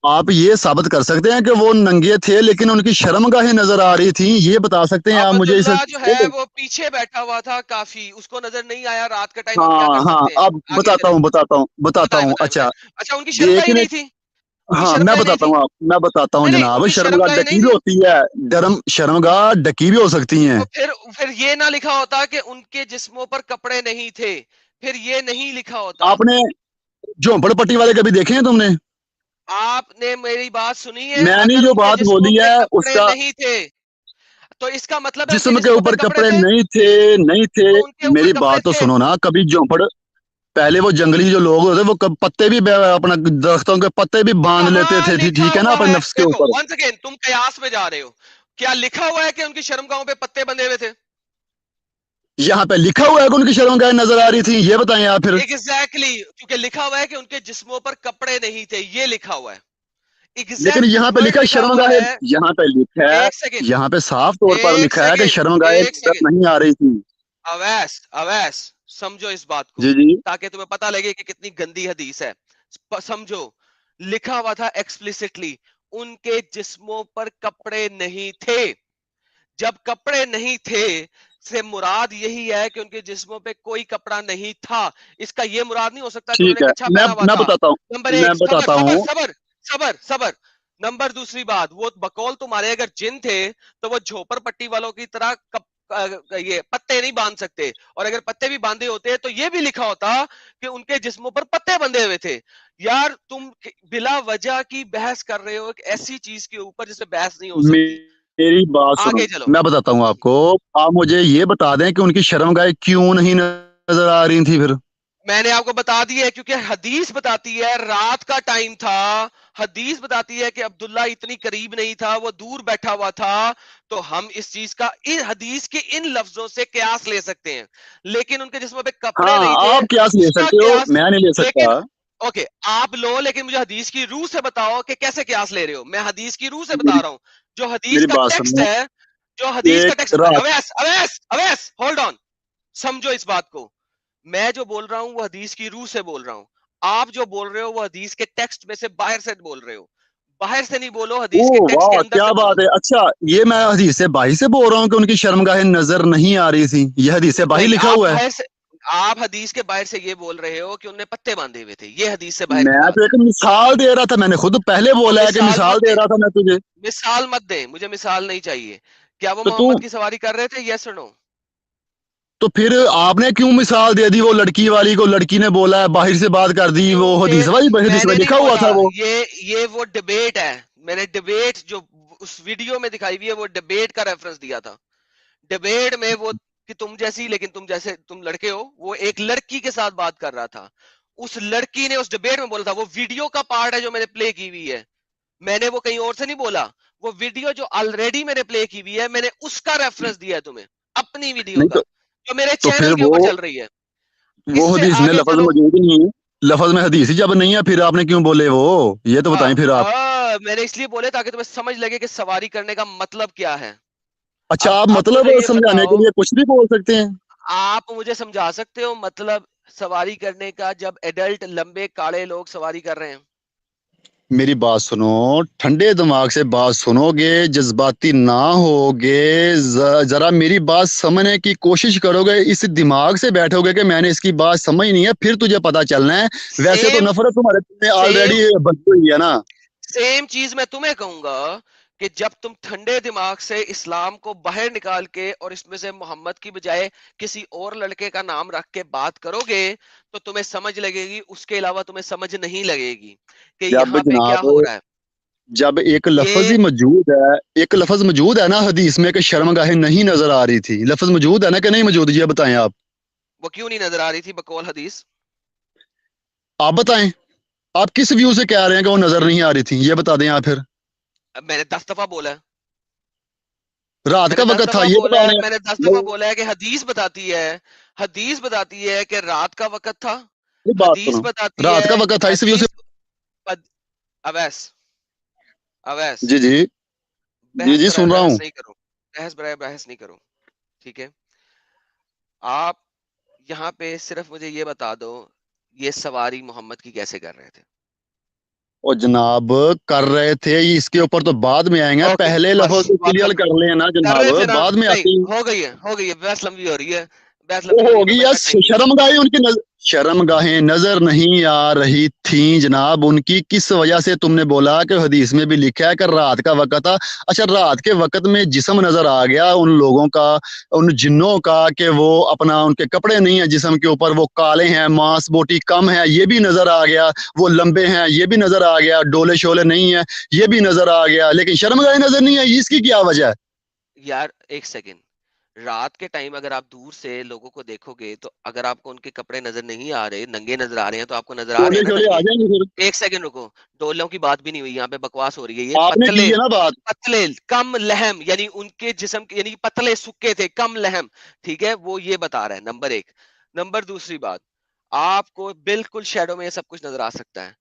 B: आप ये साबित कर सकते हैं कि वो नंगे थे लेकिन उनकी शर्मगाहें नजर आ रही थी, ये बता सकते हैं आप मुझे इसे।
A: अब्दुल्ला जो है वो पीछे बैठा हुआ था, काफी उसको नजर नहीं आया, रात का टाइम, हम क्या
B: हाँ
A: कर
B: हाँ,
A: सकते हैं।
B: अब
A: आगे चले,
B: बताता
A: बताएं
B: हूँ,
A: बताएं बताएं।
B: अच्छा,
A: अच्छा उनकी शर्मगाही
B: देखने,
A: नहीं थी, उनकी
B: हाँ मैं
A: शर्मगाही नहीं
B: बताता
A: थी।
B: हूँ आप, मैं बताता हूँ
A: नहीं नहीं,
B: जनाब,
A: उनकी
B: शर्मगाह
A: शर्मगाही
B: ढकी
A: नहीं
B: भी
A: थी।
B: होती है, शर्मगाह ढकी भी हो सकती हैं।
A: तो फिर ये ना लिखा होता कि उनके जिस्मों पर कपड़े नहीं थे, फिर ये नहीं लिखा होता।
B: आपने झोंपड़पट्टी वाले कभी देखे हैं तुमने?
A: आपने मेरी बात सुनी है,
B: मैंने
A: अगर
B: जो
A: उनके
B: बात
A: जिस्मों
B: बोली
A: पे
B: है
A: कपड़े
B: उसका,
A: नहीं थे तो इसका मतलब है उनके
B: जिस्म के
A: जिस्मों पे
B: ऊपर
A: कपड़े
B: कपड़े
A: थे।
B: नहीं थे, नहीं थे,
A: तो उनके ऊपर
B: मेरी
A: कपड़े
B: बात तो
A: थे।
B: सुनो ना, कभी झोंपड़, पहले वो जंगली जो लोग होते वो पत्ते भी अपना दरख्तों के पत्ते भी बांध लेते
A: कहाँ
B: थे,
A: लिखा
B: ठीक है ना,
A: हुआ
B: अपने
A: है,
B: नफ्स के
A: देखो
B: ऊपर।
A: वंस अगेन तुम कयास में जा रहे हो। क्या लिखा हुआ है कि उनकी शर्मगाहों पे पत्ते बंधे हुए थे?
B: यहाँ पे लिखा हुआ है कि उनकी शर्मगाहें नजर आ रही थी, ये बताएं आप फिर।
A: एग्जैक्टली क्योंकि लिखा हुआ है कि उनके जिस्मों पर कपड़े नहीं थे, ये लिखा हुआ है।
B: लेकिन
A: एग्जैक्ट
B: यहाँ पे
A: वर्ड
B: लिखा है
A: लिखा हुआ
B: शर्मगाहें,
A: है।
B: यहाँ पे लिखा है,
A: एक सेकंड,
B: यहाँ पे साफ तौर पर
A: एक
B: लिखा है कि
A: सेकंड,
B: शर्मगाहें
A: एक
B: नजर
A: सेकंड।
B: नहीं आ रही थी।
A: अवैस, अवैस, समझो इस बात को,
B: जी जी।
A: ताकि तुम्हें पता लगे कि कितनी गंदी हदीस है। समझो, लिखा हुआ था एक्सप्लिसिटली, उनके जिस्मों पर कपड़े नहीं थे। जब कपड़े नहीं थे से मुराद यही है कि उनके जिस्मों पे कोई कपड़ा नहीं था। इसका ये मुराद नहीं हो सकता कि उन्होंने
B: ठीक है,
A: कच्छा पहना हुआ
B: मैं
A: था।
B: बताता हूँ,
A: नंबर
B: मैं
A: एक, सबर
B: बताता
A: सबर
B: हूँ।
A: सबर सबर सबर। नंबर दूसरी बात, वो बकौल तुम्हारे अगर जिन थे तो वो झोपड़ पट्टी वालों की तरह ये पत्ते नहीं बांध सकते, और अगर पत्ते भी बांधे होते तो ये भी लिखा होता कि उनके जिस्मों पर पत्ते बंधे हुए थे। यार तुम बिला वजह की बहस कर रहे हो एक ऐसी चीज के ऊपर जिसमें बहस नहीं हो सकती।
B: मेरी बात सुनो,
A: आगे चलो।
B: मैं बताता हूँ आपको, आप मुझे ये बता दें कि उनकी शर्मगाहें क्यों नहीं नजर आ रही थी फिर।
A: मैंने आपको बता दिया है, क्योंकि हदीस बताती है रात का टाइम था। हदीस बताती है कि अब्दुल्ला इतनी करीब नहीं था, वो दूर बैठा हुआ था। तो हम इस चीज का इन हदीस के इन लफ्जों से कयास ले सकते हैं, लेकिन उनके जिस्म पे कपड़े
B: हाँ,
A: नहीं थे
B: आप क्यास ले
A: उसका
B: सकते हो,
A: कयास।
B: मैं नहीं ले
A: लेकिन
B: सकता।
A: ओके, आप लो, लेकिन मुझे हदीस की रूह से बताओ कि कैसे कियास ले रहे हो। मैं हदीस की रूह से बता
B: मेरी
A: रहा हूं, जो हदीस
B: मेरी
A: का
B: बात
A: टेक्स्ट
B: सुनो।
A: है, जो हदीस का
B: एक
A: टेक्स्ट।
B: रात
A: अवैस अवैस अवैस, होल्ड ऑन, समझो इस बात को। मैं जो बोल रहा हूं वो हदीस की रूह से बोल रहा हूं। आप जो बोल रहे हो वो हदीस के टेक्स्ट में से बाहर से बोल रहे हो। बाहर से नहीं बोलो,
B: ओ
A: हदीस के टेक्स्ट के
B: वाह
A: अंदर
B: क्या
A: से
B: बात
A: बोलो।
B: है। अच्छा ये मैं हदीस से बाही से बोल रहा हूँ कि उनकी शर्मगाहें नजर नहीं आ रही थी, ये हदीस से बाही
A: नहीं,
B: लिखा
A: आप
B: हुआ है।
A: बाहर से, आप हदीस के बाहर से ये बोल रहे हो कि उनने पत्ते बांधे हुए थे। ये हदीस से बाहर की
B: मैं
A: बात
B: तो
A: है।
B: एक मिसाल दे रहा था, मैंने खुद पहले
A: तो
B: बोला है कि
A: मिसाल
B: मिसाल
A: मत
B: दे
A: दे,
B: रहा था मैं तुझे।
A: मिसाल मत दे, मुझे मिसाल नहीं चाहिए। क्या वो
B: तो तू
A: मोहम्मद की सवारी कर रहे थे, यस और नो?
B: तो फिर आपने क्यों मिसाल दे दी वो लड़की वाली को, लड़की ने बोला है बाहर से बात कर दी, वो
A: क्योंकि
B: हदीस वाली हदीस में
A: मैंने नहीं
B: लिखा हुआ
A: बोला,
B: था वो।
A: ये वो डिबेट है। मैंने डिबेट जो उस वीडियो में दिखाई हुई है वो डिबेट का रेफरेंस दिया था। डिबेट में वो, कि तुम जैसी, लेकिन तुम जैसे, तुम लड़के हो, वो एक लड़की के साथ बात कर रहा था। उस लड़की ने उस डिबेट में बोला था, वो वीडियो का पार्ट है जो मैंने प्ले की हुई है। मैंने वो कहीं और से नहीं बोला। वो वीडियो जो ऑलरेडी मैंने प्ले की हुई है, मैंने उसका रेफरेंस दिया है तुम्हें, अपनी वीडियो
B: नहीं
A: का, जो मेरे
B: तो फिर
A: चैनल के ऊपर चल रही है।
B: वो
A: इससे
B: हदीस में
A: आगे
B: लफज
A: चलो।
B: मौजूद नहीं है। लफज में हदीस ही जब नहीं है फिर आपने क्यों बोले वो, ये तो बताएं फिर आप।
A: मैंने इसलिए बोले ताकि तुम्हें समझ लगे कि सवारी करने का मतलब क्या है।
B: अच्छा आप
A: अब
B: मतलब
A: मुझे ये
B: समझाने के
A: बताओ,
B: लिए कुछ भी बोल सकते हैं।
A: आप मुझे समझा सकते हो मतलब सवारी करने का, जब एडल्ट लंबे काले लोग सवारी कर रहे हैं?
B: मेरी बात सुनो, ठंडे दिमाग से बात सुनोगे, जज्बाती ना होगे, जरा मेरी बात समझने की कोशिश करोगे, इस दिमाग से बैठोगे कि मैंने इसकी बात समझ नहीं है, फिर तुझे पता चलना है। वैसे तो
A: सेम
B: नफरत तुम्हारे में
A: सेम
B: ऑलरेडी बनी हुई है ना।
A: सेम चीज मैं तुम्हें कहूंगा, कि जब तुम ठंडे दिमाग से इस्लाम को बाहर निकाल के और इसमें से मोहम्मद की बजाय किसी और लड़के का नाम रख के बात करोगे, तो तुम्हें समझ लगेगी, उसके अलावा तुम्हें समझ नहीं लगेगी कि
B: जब
A: यहाँ पे क्या
B: जनाब
A: हो रहा है।
B: जब एक लफज ही
A: ये
B: मौजूद है, एक लफज मौजूद है ना हदीस में कि शर्मगाहें नहीं नजर आ रही थी, लफज मौजूद है ना कि नहीं मौजूद, ये बताएं आप।
A: वो क्यों नहीं नजर आ रही थी बकौल हदीस?
B: आप बताएं, आप किस व्यू से कह रहे हैं कि वो नजर नहीं आ रही थी, ये बता दें आप फिर।
A: अब मैंने 10 दफा बोला है।
B: रात का
A: मैंने दस
B: वक्त था
A: दफा
B: ये
A: बोला
B: बता
A: है
B: रहे
A: मैंने दस
B: हैं।
A: दफा बोला है कि हदीस बताती है, हदीस बताती है कि रात का वक्त था।
B: ये बात
A: हदीस
B: सुनो,
A: बताती
B: रात
A: है,
B: का वक्त था इस व्यू से।
A: हदीस अवैस अवैस,
B: जी जी। जी
A: बहस
B: जी
A: बराए
B: सुन रहा
A: बहस
B: हूँ।
A: नहीं करो, बहस बराए बहस नहीं करो। ठीक है, आप यहाँ पे सिर्फ मुझे ये बता दो, ये सवारी मोहम्मद की कैसे कर रहे थे?
B: और जनाब कर रहे थे, इसके ऊपर तो बाद में आएंगे,
A: ओके,
B: पहले
A: बस
B: लफज तो
A: बात
B: क्लियर
A: खत्म।
B: कर लेना
A: कर
B: जनाब,
A: रहे थे ना?
B: बाद में
A: नहीं,
B: आती।
A: हो गई है, बहस लंबी हो रही है, बहस
B: वो
A: लंबी हो रही है, मैं
B: होगी या
A: मेरे पास टाइम नहीं है।
B: शर्मगाहें उनकी शर्मगाहें नजर नहीं आ रही थी जनाब उनकी, किस वजह से तुमने बोला कि हदीस में भी लिखा है कि रात का वक्त था। अच्छा रात के वक्त में जिस्म नजर आ गया उन लोगों का, उन जिन्नों का, कि वो अपना उनके कपड़े नहीं है जिस्म के ऊपर, वो काले हैं, मांस बोटी कम है, ये भी नजर आ गया, वो लंबे हैं ये भी नजर आ गया, डोले शोले नहीं है ये भी नजर आ गया, लेकिन शर्मगाहें नजर नहीं आई, इसकी क्या वजह है।
A: यार एक सेकेंड, रात के टाइम अगर आप दूर से लोगों को देखोगे, तो अगर आपको उनके कपड़े नजर नहीं आ रहे, नंगे नजर आ रहे हैं, तो आपको नजर आ रहे
B: डोले
A: हैं ना
B: शोले आ
A: नंगे।
B: जाएंगे फिर।
A: एक सेकंड रुको, डोलों की बात भी नहीं हुई, यहाँ पे बकवास हो रही है। ये
B: आपने की
A: पतले,
B: है ना बात।
A: पतले कम लहम, यानी उनके जिस्म यानी कि पतले सुक्के थे, कम लहम। ठीक है, वो ये बता रहा है, नंबर एक। नंबर दूसरी बात, आपको बिल्कुल शेडो में ये सब कुछ नजर आ सकता है।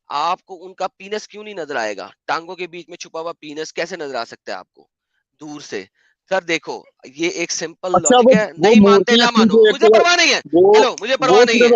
A: आपको उनका पीनस क्यों नहीं नजर आएगा? टांगों के बीच में छुपा हुआ पीनस कैसे नजर आ सकता है आपको दूर से? सर देखो, ये एक सिंपल
B: अच्छा
A: लॉजिक है,
B: वो
A: नहीं मानते
B: मूर्तियां
A: ना
B: थी
A: मानो,
B: जो एक
A: मुझे
B: जगह,
A: परवाह नहीं है।
B: वो
A: हेलो, मुझे परवाह
B: वो
A: नहीं है।
B: सिर्फ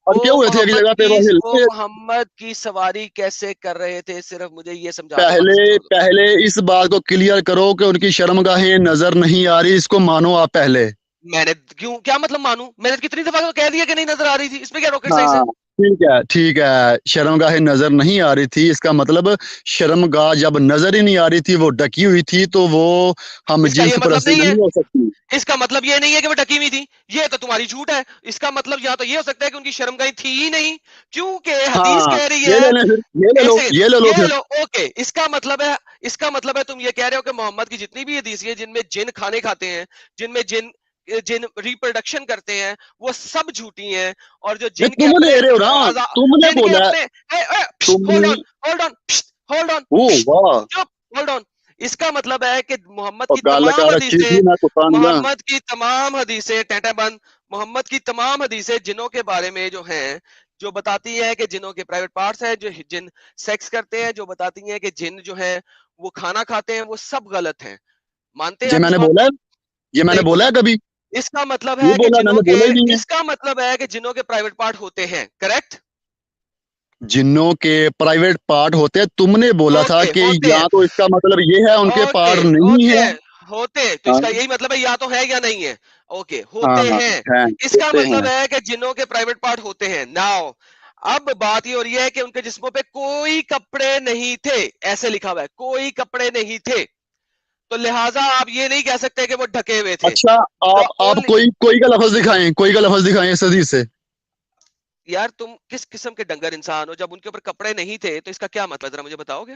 B: अटके हुए थे एक जगह पे, वो हिल
A: वो
B: के।
A: मोहम्मद की सवारी कैसे कर रहे थे, सिर्फ मुझे ये समझा दो, बाकी सब
B: पहले
A: छोड़ दो।
B: पहले इस बात को क्लियर करो कि उनकी शर्मगाहें नजर नहीं आ रही, इसको मानो आप पहले।
A: मैंने क्यों, क्या मतलब मानूं? मैंने कितनी दफा तो कह दिया कि नहीं नजर आ रही थी, इसमें क्या रॉकेट साइंस है?
B: हाँ ठीक है ठीक है, शर्मगाहें नजर नहीं आ रही थी इसका मतलब, शर्मगाह जब नजर ही नहीं आ रही थी, वो ढकी हुई थी, तो वो हम
A: इसका ये
B: जिन्स
A: मतलब
B: परस्ती
A: नहीं है,
B: नहीं हो सकती।
A: इसका मतलब ये नहीं है कि वो ढकी हुई थी। ये तो तुम्हारी झूठ है। इसका मतलब या तो ये हो सकता है कि उनकी शर्मगाही थी ही नहीं, क्योंकि हदीस
B: हाँ
A: कह रही
B: ये ले
A: है।
B: लें फिर, ये ले
A: एक
B: लो
A: सेकंड,
B: ये ले लो
A: ये
B: फिर।
A: लो, ओके, इसका मतलब है तुम ये कह रहे हो कि मोहम्मद की जितनी भी हदीस है जिनमें जिन खाने खाते हैं, जिनमें जिन जिन रिप्रोडक्शन करते हैं, वो सब झूठी हैं। और जो
B: नहीं
A: जिन के
B: तुम
A: अपने
B: ले रहे हो ना, तुमने
A: जिन के
B: बोला,
A: अपने, होल्ड
B: तुमने।
A: On, hold on, hold on,
B: ओ वाह।
A: चुप, होल्ड ऑन। इसका मतलब है कि मोहम्मद
B: और
A: की
B: गल
A: तमाम
B: कर रखी थी
A: हदीसें,
B: मैं कुत्ता नहीं।
A: टेटा बंद, मोहम्मद की तमाम हदीसें जिनों के बारे में जो हैं, جو بتاتی ہے کہ جنوں کے پرائیویٹ پارٹس ہیں، جو جن سیکس کرتے ہیں، جو بتاتی ہیں کہ جن جو ہے وہ کھانا کھاتے ہیں، وہ سب غلط ہیں. مانتے ہیں
B: یہ
A: آپ
B: میں
A: اس
B: نے
A: بات
B: بولا
A: کو؟
B: ہے، یہ میں نے
A: نہیں
B: بولا
A: بولا.
B: ہے کبھی؟
A: اس کا مطلب
B: یہ
A: ہے کہ
B: بولا میں
A: جنوں
B: نے
A: کے
B: بولا ہی نہیں ہے.
A: اس کا مطلب ہے کہ جنوں کے پرائیویٹ پارٹ ہوتے ہیں. کریکٹ؟
B: جنوں کے پرائیویٹ پارٹ ہوتے ہیں، تم نے بولا تھا
A: اوکے،
B: کہ
A: ہوتے
B: یا
A: ہیں.
B: تو اس کا مطلب یہ ہے ان کے
A: اوکے،
B: پارٹ نہیں
A: اوکے،
B: ہے.
A: ہوتے تو اس
B: ہاں
A: کا یہی مطلب ہے یا تو ہے یا نہیں ہے. اوکے،
B: ہاں
A: ہوتے
B: ہاں
A: ہیں.
B: ہیں،
A: اس کا
B: ہوتے
A: مطلب
B: ہیں.
A: ہے کہ جنوں کے پرائیویٹ پارٹ ہوتے ہیں. ناؤ اب بات یہ ہو رہی ہے کہ ان کے جسموں پہ کوئی کپڑے نہیں تھے. ایسے لکھا ہوا ہے کوئی کپڑے نہیں تھے، تو لہٰذا آپ یہ نہیں کہہ سکتے کہ وہ ڈھکے ہوئے تھے.
B: اچھا،
A: دا
B: آپ
A: اونلی
B: کوئی کا لفظ دکھائیں، کوئی کا لفظ دکھائیں اس حدیث سے.
A: یار تم کس قسم کے ڈنگر انسان ہو؟ جب ان کے اوپر کپڑے نہیں تھے تو اس کا کیا مطلب، ذرا مجھے بتاؤ گے؟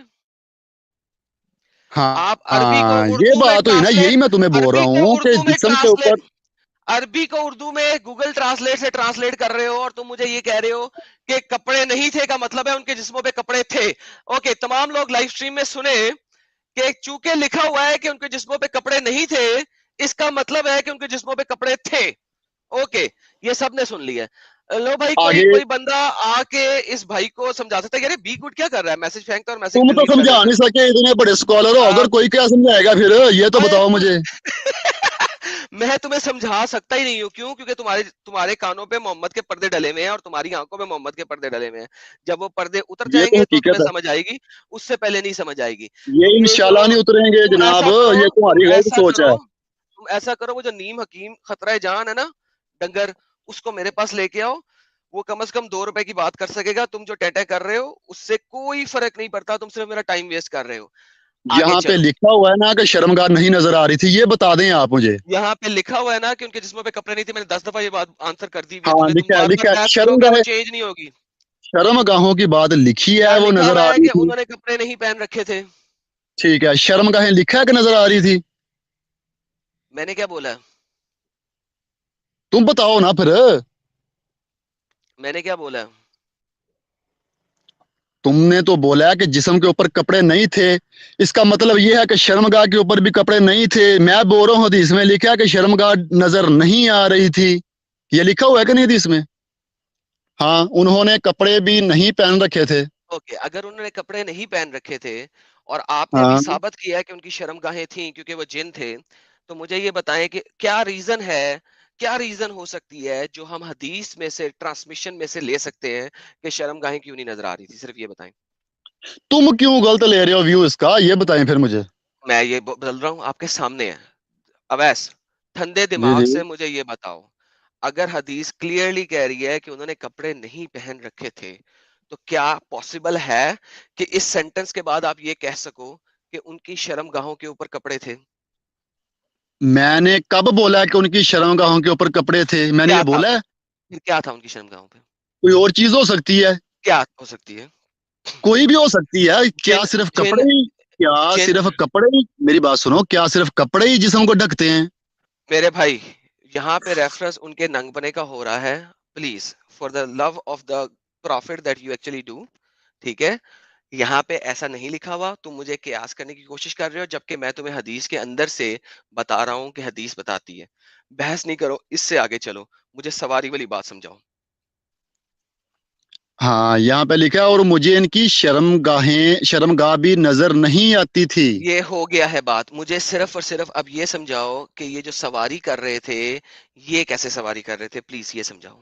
A: آپ عربی کو
B: ہاں یہ
A: اردو میں
B: بات ہوئی نا، یہی
A: ٹرانسلیٹ
B: میں تمہیں بول رہا
A: عربی کو
B: ہوں کہ
A: اردو میں
B: جسم کے اوپر.
A: ٹرانسلیٹ عربی کو اردو میں گوگل ٹرانسلیٹ سے ٹرانسلیٹ کر رہے ہو اور تم مجھے یہ کہہ رہے ہو کہ کپڑے نہیں تھے کا مطلب ہے ان کے جسموں پہ کپڑے تھے. اوکے، تمام لوگ لائف سٹریم میں سنیں کہ چونکہ لکھا ہوا ہے کہ ان کے جسموں پہ کپڑے نہیں تھے، اس کا مطلب ہے کہ ان کے جسموں پہ کپڑے تھے. اوکے، یہ سب نے سن لیا. لو بھائی، کوئی
B: آگے
A: کوئی بندہ آ کے اس بھائی کو سمجھا سکتا ہے. یار بی گڈ کیا کر رہا ہے؟ میسج پھینکتا ہے اور میسج
B: تم تو
A: ڈیلیٹ کر
B: سمجھا
A: دیتا
B: نہیں سکے، اتنے بڑے اسکالر ہو،
A: ہے.
B: اگر کوئی کیا سمجھائے گا پھر؟ یہ تو
A: اوئے
B: بتاؤ مجھے.
A: میں تمہیں سمجھا سکتا ہی نہیں ہوں. کیوں؟ کیونکہ تمہارے کانوں پہ محمد کے پردے ڈلے ہوئے ہیں اور تمہاری آنکھوں پہ محمد کے پردے ڈلے ہوئے ہیں. جب وہ پردے اتر
B: یہ
A: جائیں
B: تو
A: گے تو تمہیں
B: حقیقت ہے.
A: سمجھ آئے گی، اس سے پہلے نہیں سمجھ آئے گی.
B: یہ
A: تم یہ جو
B: انشاءاللہ نہیں اتریں گے
A: تم
B: جناب،
A: ایسا کرو
B: یہ
A: تم
B: تمہاری غلط
A: ایسا
B: سوچ ہے.
A: کرو تم ایسا کرو، وہ جو نیم حکیم خطرہ جان ہے نا ڈنگر، اس کو میرے پاس لے کے آؤ. وہ کم از کم 2 روپے کی بات کر سکے گا. تم جو ٹیٹے کر رہے ہو اس سے کوئی فرق نہیں پڑتا. تم صرف میرا ٹائم ویسٹ کر رہے ہو. آگے
B: یہاں پہ
A: چلو.
B: لکھا ہوا ہے نا کہ شرمگاہ نہیں نظر آ رہی تھی، یہ بتا دیں آپ مجھے.
A: یہاں پہ لکھا ہوا ہے نا کہ ان کے جسموں پہ کپڑے نہیں تھے. میں نے 10 دفعہ یہ بات آنسر کر دی ہوئی ہے
B: ہاں
A: تمہیں. تم
B: لکھا ہے،
A: بار بار
B: لکھا ہے
A: بحث کرو گے وہ
B: شرمگاہ،
A: چینج نہیں ہوگی.
B: شرمگاہوں کی بات لکھی ہے،
A: یار
B: وہ
A: لکھا
B: نظر
A: ہوا
B: آ
A: ہے
B: رہی
A: کہ
B: تھی.
A: انہوں نے کپڑے نہیں پہن رکھے تھے.
B: ٹھیک ہے، شرمگاہیں لکھا ہے کہ نظر آ رہی تھی.
A: میں نے کیا بولا؟
B: تم بتاؤ نا پھر.
A: میں نے کیا بولا؟
B: تم نے تو بولا ہے کہ جسم کے اوپر کپڑے نہیں تھے، اس کا مطلب یہ ہے کہ شرمگاہ کے اوپر بھی کپڑے نہیں تھے. میں بول رہا ہوں حدیث میں لکھا ہے کہ شرمگاہ نظر نہیں آ رہی تھی. یہ لکھا ہوا ہے کہ نہیں حدیث میں؟ ہاں، انہوں نے کپڑے بھی نہیں پہن رکھے تھے.
A: اوکے، اگر انہوں نے کپڑے نہیں پہن رکھے تھے اور آپ نے ابھی
B: ہاں،
A: ثابت کیا ہے کہ ان کی شرم گاہیں تھیں کیونکہ وہ جن تھے، تو مجھے یہ بتائیں کہ کیا ریزن ہے، کیا ریزن ہو سکتی ہے جو ہم حدیث میں سے ٹرانسمیشن میں سے لے سکتے ہیں کہ شرم گاہیں کیوں نہیں نظر آ رہی تھی؟ صرف یہ بتائیں.
B: تم کیوں غلط لے رہے ہو ویو اس کا، یہ بتائیں پھر مجھے.
A: میں یہ بدل رہا ہوں، آپ کے سامنے ہے. اویس، ٹھنڈے
B: جی
A: دماغ
B: جی.
A: سے مجھے یہ بتاؤ، اگر حدیث کلیئرلی کہہ رہی ہے کہ انہوں نے کپڑے نہیں پہن رکھے تھے، تو کیا پاسبل ہے کہ اس سینٹنس کے بعد آپ یہ کہہ سکو کہ ان کی شرم گاہوں کے اوپر کپڑے تھے؟
B: میں نے کب بولا ہے کہ ان کی شرمگاہوں کے اوپر کپڑے تھے؟ میں نے
A: کیا
B: یہ
A: تھا؟
B: بولا ہے؟
A: پھر کیا تھا ان کی شرم گاہوں پہ؟
B: کوئی اور چیز ہو سکتی ہے،
A: کیا ہو سکتی ہے؟
B: کوئی بھی ہو سکتی ہے. کیا
A: جن
B: صرف
A: جن
B: کپڑے ہی؟ کیا
A: جن
B: صرف کپڑے ہی؟ میری بات سنو، کیا صرف کپڑے ہی جسم کو ڈھکتے ہیں؟
A: میرے بھائی، یہاں پہ ریفرنس ان کے ننگ بنے کا ہو رہا ہے. Please for the love of the profit that you actually do, ٹھیک ہے؟ یہاں پہ ایسا نہیں لکھا ہوا. تم مجھے قیاس کرنے کی کوشش کر رہے ہو جبکہ میں تمہیں حدیث کے اندر سے بتا رہا ہوں کہ حدیث بتاتی ہے. بحث نہیں کرو، اس سے آگے چلو. مجھے سواری والی بات سمجھاؤ.
B: ہاں یہاں پہ لکھا ہے اور مجھے ان کی شرمگاہ بھی نظر نہیں آتی تھی.
A: یہ ہو گیا ہے بات. مجھے صرف اور صرف اب یہ سمجھاؤ کہ یہ جو سواری کر رہے تھے، یہ کیسے سواری کر رہے تھے؟ پلیز یہ سمجھاؤ.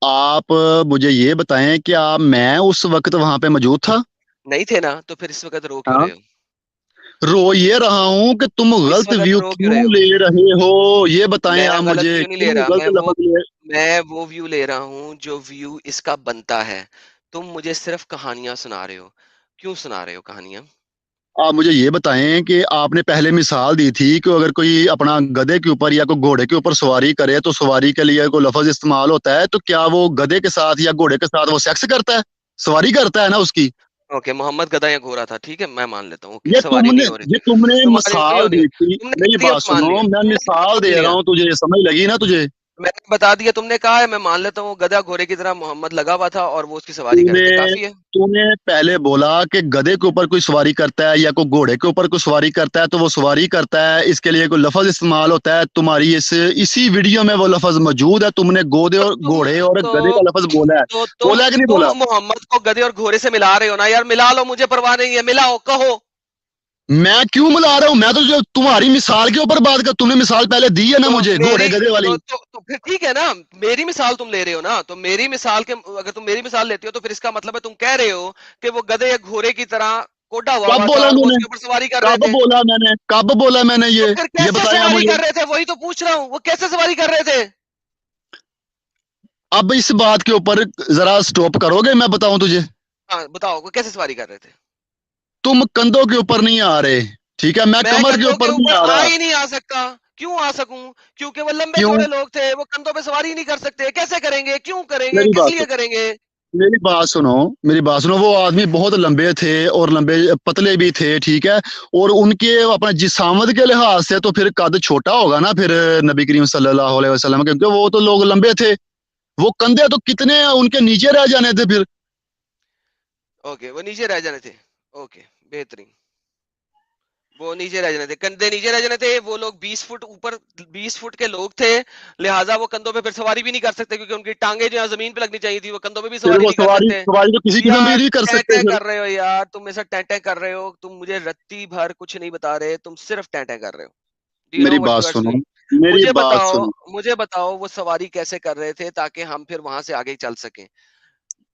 B: آپ مجھے یہ بتائیں کہ میں اس وقت وہاں پہ موجود تھا؟
A: نہیں تھے نا، تو پھر اس وقت رو کیوں
B: ہاں،
A: رہے ہو؟
B: رو یہ رہا ہوں کہ تم
A: اس
B: غلط
A: وقت
B: ویو
A: رو کیوں
B: کیوں
A: رہے ہو؟
B: لے رہے ہو، یہ بتائیں
A: میں
B: آپ
A: غلط
B: مجھے،
A: ویو نہیں لے
B: کیوں
A: رہا.
B: غلط لفظ لے.
A: میں وہ ویو لے رہا ہوں جو ویو اس کا بنتا ہے. تم مجھے صرف کہانیاں سنا رہے ہو. کیوں سنا رہے ہو کہانیاں؟
B: آپ مجھے یہ بتائیں کہ آپ نے پہلے مثال دی تھی کہ اگر کوئی اپنا گدھے کے اوپر یا کوئی گھوڑے کے اوپر سواری کرے تو سواری کے لیے کوئی لفظ استعمال ہوتا ہے، تو کیا وہ گدھے کے ساتھ یا گھوڑے کے ساتھ وہ سیکس کرتا ہے؟ سواری کرتا ہے نا اس کی.
A: اوکے، محمد گدا یا گھوڑا تھا، ٹھیک ہے، میں مان لیتا ہوں. اوکے،
B: یہ تم
A: سواری
B: نے
A: نہیں ہو رہی
B: یہ
A: تھی.
B: تم نے
A: تمہاری نہیں
B: مثال
A: ہو رہی.
B: دی تھی.
A: تم نے
B: میری
A: کر لیا
B: بات
A: تو مان
B: سنو،
A: لیا.
B: میں
A: تم نے کر لیا
B: مثال
A: تو
B: دے
A: مان
B: رہا
A: لیا.
B: ہوں، تجھے سمجھ لگی نا تجھے؟
A: میں نے بتا دیا، تم نے کہا ہے، میں مان لیتا ہوں گدھا گھوڑے کی طرح محمد لگا ہوا تھا اور وہ اس کی سواری کر رہے تھے، کافی ہے.
B: تو نے پہلے بولا کہ گدھے کے اوپر کوئی سواری کرتا ہے یا کوئی گھوڑے کے اوپر کوئی سواری کرتا ہے تو وہ سواری کرتا ہے، اس کے لیے کوئی لفظ استعمال ہوتا ہے. تمہاری اسی ویڈیو میں وہ لفظ موجود ہے. تم نے گودے
A: تو
B: اور
A: تم
B: گھوڑے اور
A: تو
B: گدھے کا لفظ بولا ہے.
A: تو تم
B: بولا ہے کہ نہیں
A: تم
B: بولا؟
A: محمد کو گدھے اور گھوڑے سے ملا رہے ہو نا یار، ملا لو، مجھے پرواہ نہیں ہے، ملاؤ، کہو.
B: میں کیوں ملا رہا ہوں؟ میں تو جو تمہاری مثال کے اوپر بات کر، تم نے مثال پہلے دی ہے نا
A: تو
B: مجھے گھوڑے
A: میری
B: گدھے والی.
A: تو پھر ٹھیک ہے نا، میری مثال تم لے رہے ہو نا، تو میری مثال کے اگر تم میری مثال لیتے ہو تو پھر اس کا مطلب ہے تم کہہ رہے ہو کہ وہ گدھے یا گھوڑے کی طرح کوڈا ہوا
B: کب
A: ہوا تھا
B: بولا
A: اور
B: میں
A: وہ اس
B: نے؟
A: کے اوپر سواری کر رہے
B: کب
A: تھے.
B: بولا میں نے؟ کب بولا میں نے
A: تو پھر
B: یہ
A: کیسے
B: بتایا
A: سواری
B: مجھے.
A: کر رہے تھے؟ وہی تو پوچھ رہا ہوں، وہ کیسے سواری کر رہے تھے؟
B: اب اس بات کے اوپر ذرا سٹاپ کرو گے؟ میں بتاؤں تجھے.
A: ہاں بتاؤ، وہ کیسے سواری کر رہے تھے؟
B: تم کندھوں کے اوپر نہیں آ رہے، ٹھیک ہے؟ میں
A: میں
B: کمر کے
A: کندھوں
B: اوپر نہیں آ
A: آ
B: رہا.
A: ہی نہیں آ سکتا. کیوں آ سکوں؟ کیونکہ وہ لمبے
B: کیوں؟
A: چوڑے لوگ تھے، وہ کندھوں پہ سواری ہی نہیں کر سکتے. کیسے کریں گے؟ کیوں کریں گے؟
B: میری
A: کس
B: بات
A: لیے
B: سنو،
A: کریں گے؟
B: میری بات سنو، میری بات سنو. وہ آدمی بہت لمبے تھے اور لمبے پتلے بھی تھے، ٹھیک ہے؟ اور ان کے اپنا جسامت کے لحاظ سے تو پھر قد چھوٹا ہوگا نا پھر نبی کریم صلی اللہ علیہ وسلم، کیونکہ وہ تو لوگ لمبے تھے. وہ کندھے تو کتنے ان کے نیچے رہ جانے تھے پھر.
A: اوکے، وہ نیچے رہ جانے تھے. اوکے، بہترین. وہ نیچے رہ جانے تھے، کندھے نیچے رہ جانے تھے. وہ لوگ 20 فٹ اوپر، 20 فٹ کے لوگ تھے، لہٰذا وہ کندھوں پہ پھر سواری بھی نہیں کر سکتے، کیونکہ ان کی ٹانگیں جو ہے زمین پہ لگنی چاہیے تھی، وہ کندھوں پہ بھی
B: پھر
A: سواری
B: وہ
A: نہیں کر
B: سواری
A: سکتے.
B: سواری تو کسی قسم بھی
A: یار
B: نہیں کر سکتے
A: ٹیں
B: پھر.
A: کر رہے ہو یار، تم ایسا ٹیں کر رہے ہو، تم مجھے رتی بھر کچھ نہیں بتا رہے، تم صرف ٹیں کر رہے ہو. ڈو یو
B: میری
A: نو وٹ
B: بات
A: یو آر
B: سنو،
A: ڈوئنگ؟
B: میری بات سنو.
A: مجھے بتاؤ وہ سواری کیسے کر رہے تھے تاکہ ہم پھر وہاں سے آگے چل سکیں.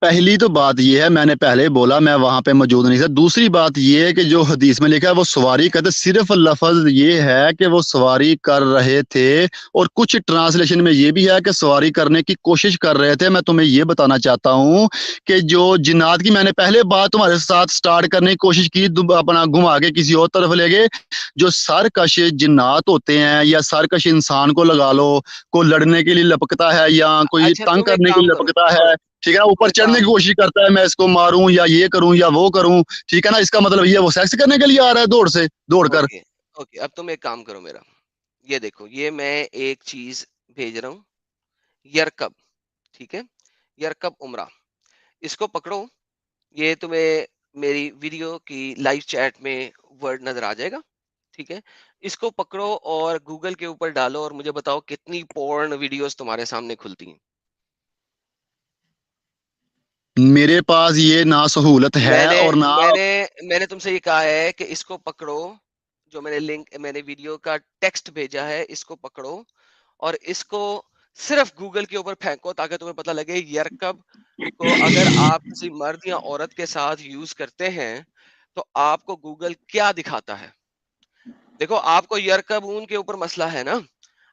B: پہلی تو بات یہ ہے، میں نے پہلے بولا میں وہاں پہ موجود نہیں تھا. دوسری بات یہ ہے کہ جو حدیث میں لکھا ہے وہ سواری کرتے، صرف لفظ یہ ہے کہ وہ سواری کر رہے تھے. اور کچھ ٹرانسلیشن میں یہ بھی ہے کہ سواری کرنے کی کوشش کر رہے تھے. میں تمہیں یہ بتانا چاہتا ہوں کہ جو جنات کی میں نے پہلے بات تمہارے ساتھ سٹارٹ کرنے کی کوشش کی، اپنا گھما کے کسی اور طرف لے گئے. جو سرکش جنات ہوتے ہیں یا سرکش انسان کو لگا لو، کوئی لڑنے کے لیے لپکتا ہے یا کوئی
A: اچھا
B: تنگ
A: تم ایک
B: کرنے کے
A: کام
B: لیے
A: کرو،
B: لپکتا ہے،
A: سنو،
B: ٹھیک ہے؟
A: تم
B: اوپر
A: ایک
B: چڑھنے
A: کام
B: کی کوشش کرتا ہے، میں اس کو ماروں یا یہ کروں یا وہ کروں، ٹھیک ہے نا؟ اس کا مطلب یہ وہ سیکس کرنے کے لیے آ رہا ہے دوڑ کر.
A: اوکے اوکے، اب تم ایک کام کرو میرا. یہ دیکھو، یہ میں ایک چیز بھیج رہا ہوں، یرکب، ٹھیک ہے؟ یرکب عمرہ، اس کو پکڑو. یہ تمہیں میری ویڈیو کی لائیو چیٹ میں ورڈ نظر آ جائے گا، ٹھیک ہے؟ اس کو پکڑو اور گوگل کے اوپر ڈالو اور مجھے بتاؤ کتنی پورن ویڈیوز تمہارے سامنے کھلتی ہیں.
B: میرے پاس یہ نہ سہولت ہے
A: میں نے
B: اور نہ.
A: میں نے میں نے تم سے یہ کہا ہے کہ اس کو پکڑو، جو میں نے لنک، میں نے ویڈیو کا ٹیکسٹ بھیجا ہے، اس کو پکڑو اور اس کو صرف گوگل کے اوپر پھینکو تاکہ تمہیں پتہ لگے یرکب کو اگر آپ کسی مرد یا عورت کے ساتھ یوز کرتے ہیں تو آپ کو گوگل کیا دکھاتا ہے. دیکھو، آپ کو یرکبون کے اوپر مسئلہ ہے نا.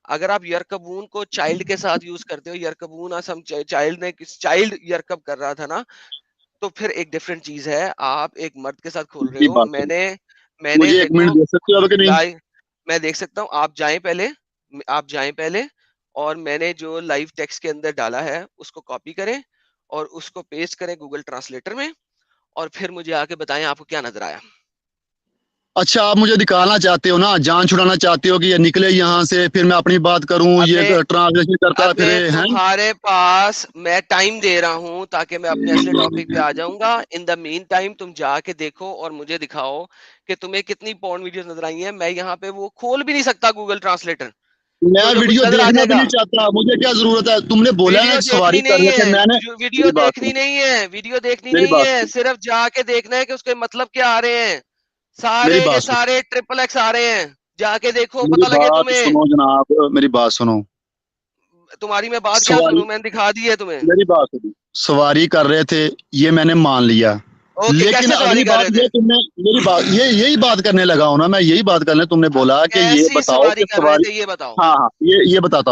A: اگر آپ یرکبون کو چائلڈ کے ساتھ یوز کرتے ہو، یرکبون چائلڈ یرکب کر رہا تھا نا، تو پھر ایک ڈفرنٹ چیز ہے. آپ ایک مرد کے ساتھ کھول رہے
B: میری
A: ہو.
B: بات
A: میں نے
B: مجھے ایک
A: دیکھو
B: منٹ دے سکتے ہو کہ نہیں؟
A: لائیو، میں دیکھ سکتا ہوں. آپ جائیں پہلے اور میں نے جو لائیو ٹیکسٹ کے اندر ڈالا ہے اس کو کاپی کریں اور اس کو پیسٹ کریں گوگل ٹرانسلیٹر میں، اور پھر مجھے آ کے بتائیں آپ کو کیا نظر آیا.
B: اچھا، آپ مجھے نکالنا چاہتے ہو نا، جان چھڑانا چاہتے ہو کہ یہ نکلے یہاں سے، پھر میں اپنی بات کروں،
A: ابے
B: یہ ٹرانسلیشن کرتا
A: ابے
B: پھرے ہیں.
A: تمہارے پاس میں ٹائم دے رہا ہوں تاکہ میں اپنے اصلی ٹاپک پہ آ جاؤں گا. ان دا مین ٹائم تم جا کے دیکھو اور مجھے دکھاؤ کہ تمہیں کتنی پورن ویڈیوز نظر آئی ہیں. میں یہاں پہ وہ کھول بھی نہیں سکتا گوگل ٹرانسلیٹر.
B: میں
A: جو جو کچھ
B: ویڈیو
A: نظر آ
B: دیکھنا
A: جائے
B: بھی
A: گا.
B: نہیں چاہتا، مجھے کیا ضرورت ہے؟ تم نے بولا ہے نا
A: ویڈیو
B: کہ
A: دیکھنی
B: سواری کر
A: نہیں
B: رہے تھے،
A: ہے،
B: میں نے.
A: ویڈیو
B: میری بات
A: دیکھنی
B: سنو،
A: نہیں ہے، ویڈیو دیکھنی
B: میری
A: نہیں
B: بات
A: ہے،
B: سنو،
A: صرف جا کے دیکھنا ہے کہ اس کے مطلب کیا آ رہے ہیں.
B: میری
A: سارے کے
B: بات سنو،
A: سارے ٹریپل ایکس آ رہے ہیں. جا کے دیکھو،
B: میری
A: پتہ لگے
B: بات
A: تمہیں.
B: سنو جناب، میری بات سنو.
A: تمہاری میں بات کیا
B: سواری،
A: سنوں؟ میں نے دکھا دی ہے تمہیں.
B: میری بات سنو. سواری کر رہے تھے یہ میں نے مان لیا،
A: اوکے،
B: لیکن
A: کیسے
B: اگلی
A: سواری کر
B: بات
A: رہے
B: یہ
A: تھے؟
B: تم نے، میری بات یہی بات کرنے لگا ہوں نا میں، یہی بات کرنے. تم نے بولا کہ یہ
A: کیسی
B: بتاؤ
A: سواری
B: کہ
A: کر رہے
B: سواری.
A: تھے یہ بتاؤ.
B: ہاں ہاں، یہ بتاتا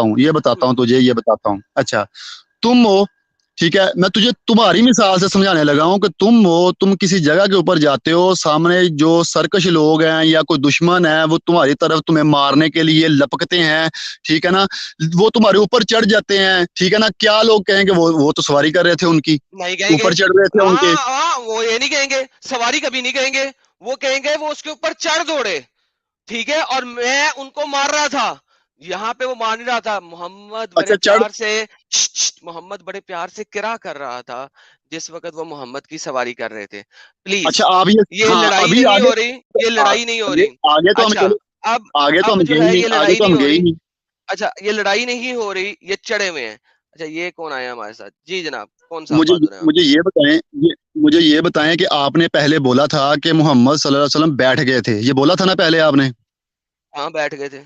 B: ہوں تجھے، یہ بتاتا ہوں. اچھا، تم ہو، ٹھیک ہے؟ میں تجھے تمہاری مثال سے سمجھانے لگا ہوں کہ تم کسی جگہ کے اوپر جاتے ہو، سامنے جو سرکش لوگ ہیں یا کوئی دشمن ہے وہ تمہاری طرف تمہیں مارنے کے لیے لپکتے ہیں، ٹھیک ہے نا؟ وہ تمہارے اوپر چڑھ جاتے ہیں، ٹھیک ہے نا؟ کیا لوگ کہیں گے وہ تو سواری کر رہے تھے ان کی،
A: نہیں کہیں گے.
B: اوپر چڑھ رہے تھے ان کے.
A: ہاں ہاں، وہ یہ نہیں کہیں گے، سواری کبھی نہیں کہیں گے. وہ کہیں گے وہ اس کے اوپر چڑھ دوڑے، ٹھیک ہے، اور میں ان کو مار رہا تھا. यहाँ पे वो मान रहा था, मोहम्मद बड़े
B: अच्छा चढ़,
A: प्यार से मोहम्मद बड़े प्यार से किरा कर रहा था जिस वक्त वो मोहम्मद की सवारी कर रहे थे। प्लीज,
B: अच्छा आप ये,
A: ये
B: हाँ
A: लड़ाई
B: अभी
A: नहीं
B: आगे,
A: हो रही, ये लड़ाई नहीं हो
B: आगे,
A: रही।
B: आगे तो हम
A: अच्छा,
B: चले,
A: अब
B: आगे तो
A: अब
B: हम
A: जो
B: गए ही
A: है
B: नहीं,
A: ये
B: आगे
A: लड़ाई
B: तो
A: नहीं
B: हम
A: हो
B: गए ही
A: रही।
B: नहीं।
A: अच्छा, ये लड़ाई नहीं हो रही, ये चढ़े हुए हैं। अच्छा, ये कौन आया हमारे साथ? जी जनाब, कौन सा आप
B: मुझे
A: बहादुर हैं आप?
B: मुझे ये बताएं, ये मुझे ये बताएं कि आपने पहले बोला था कि मोहम्मद सल्लल्लाहु अलैहि वसल्लम बैठ गए थे, ये बोला था ना पहले आपने?
A: हाँ, बैठ गए थे।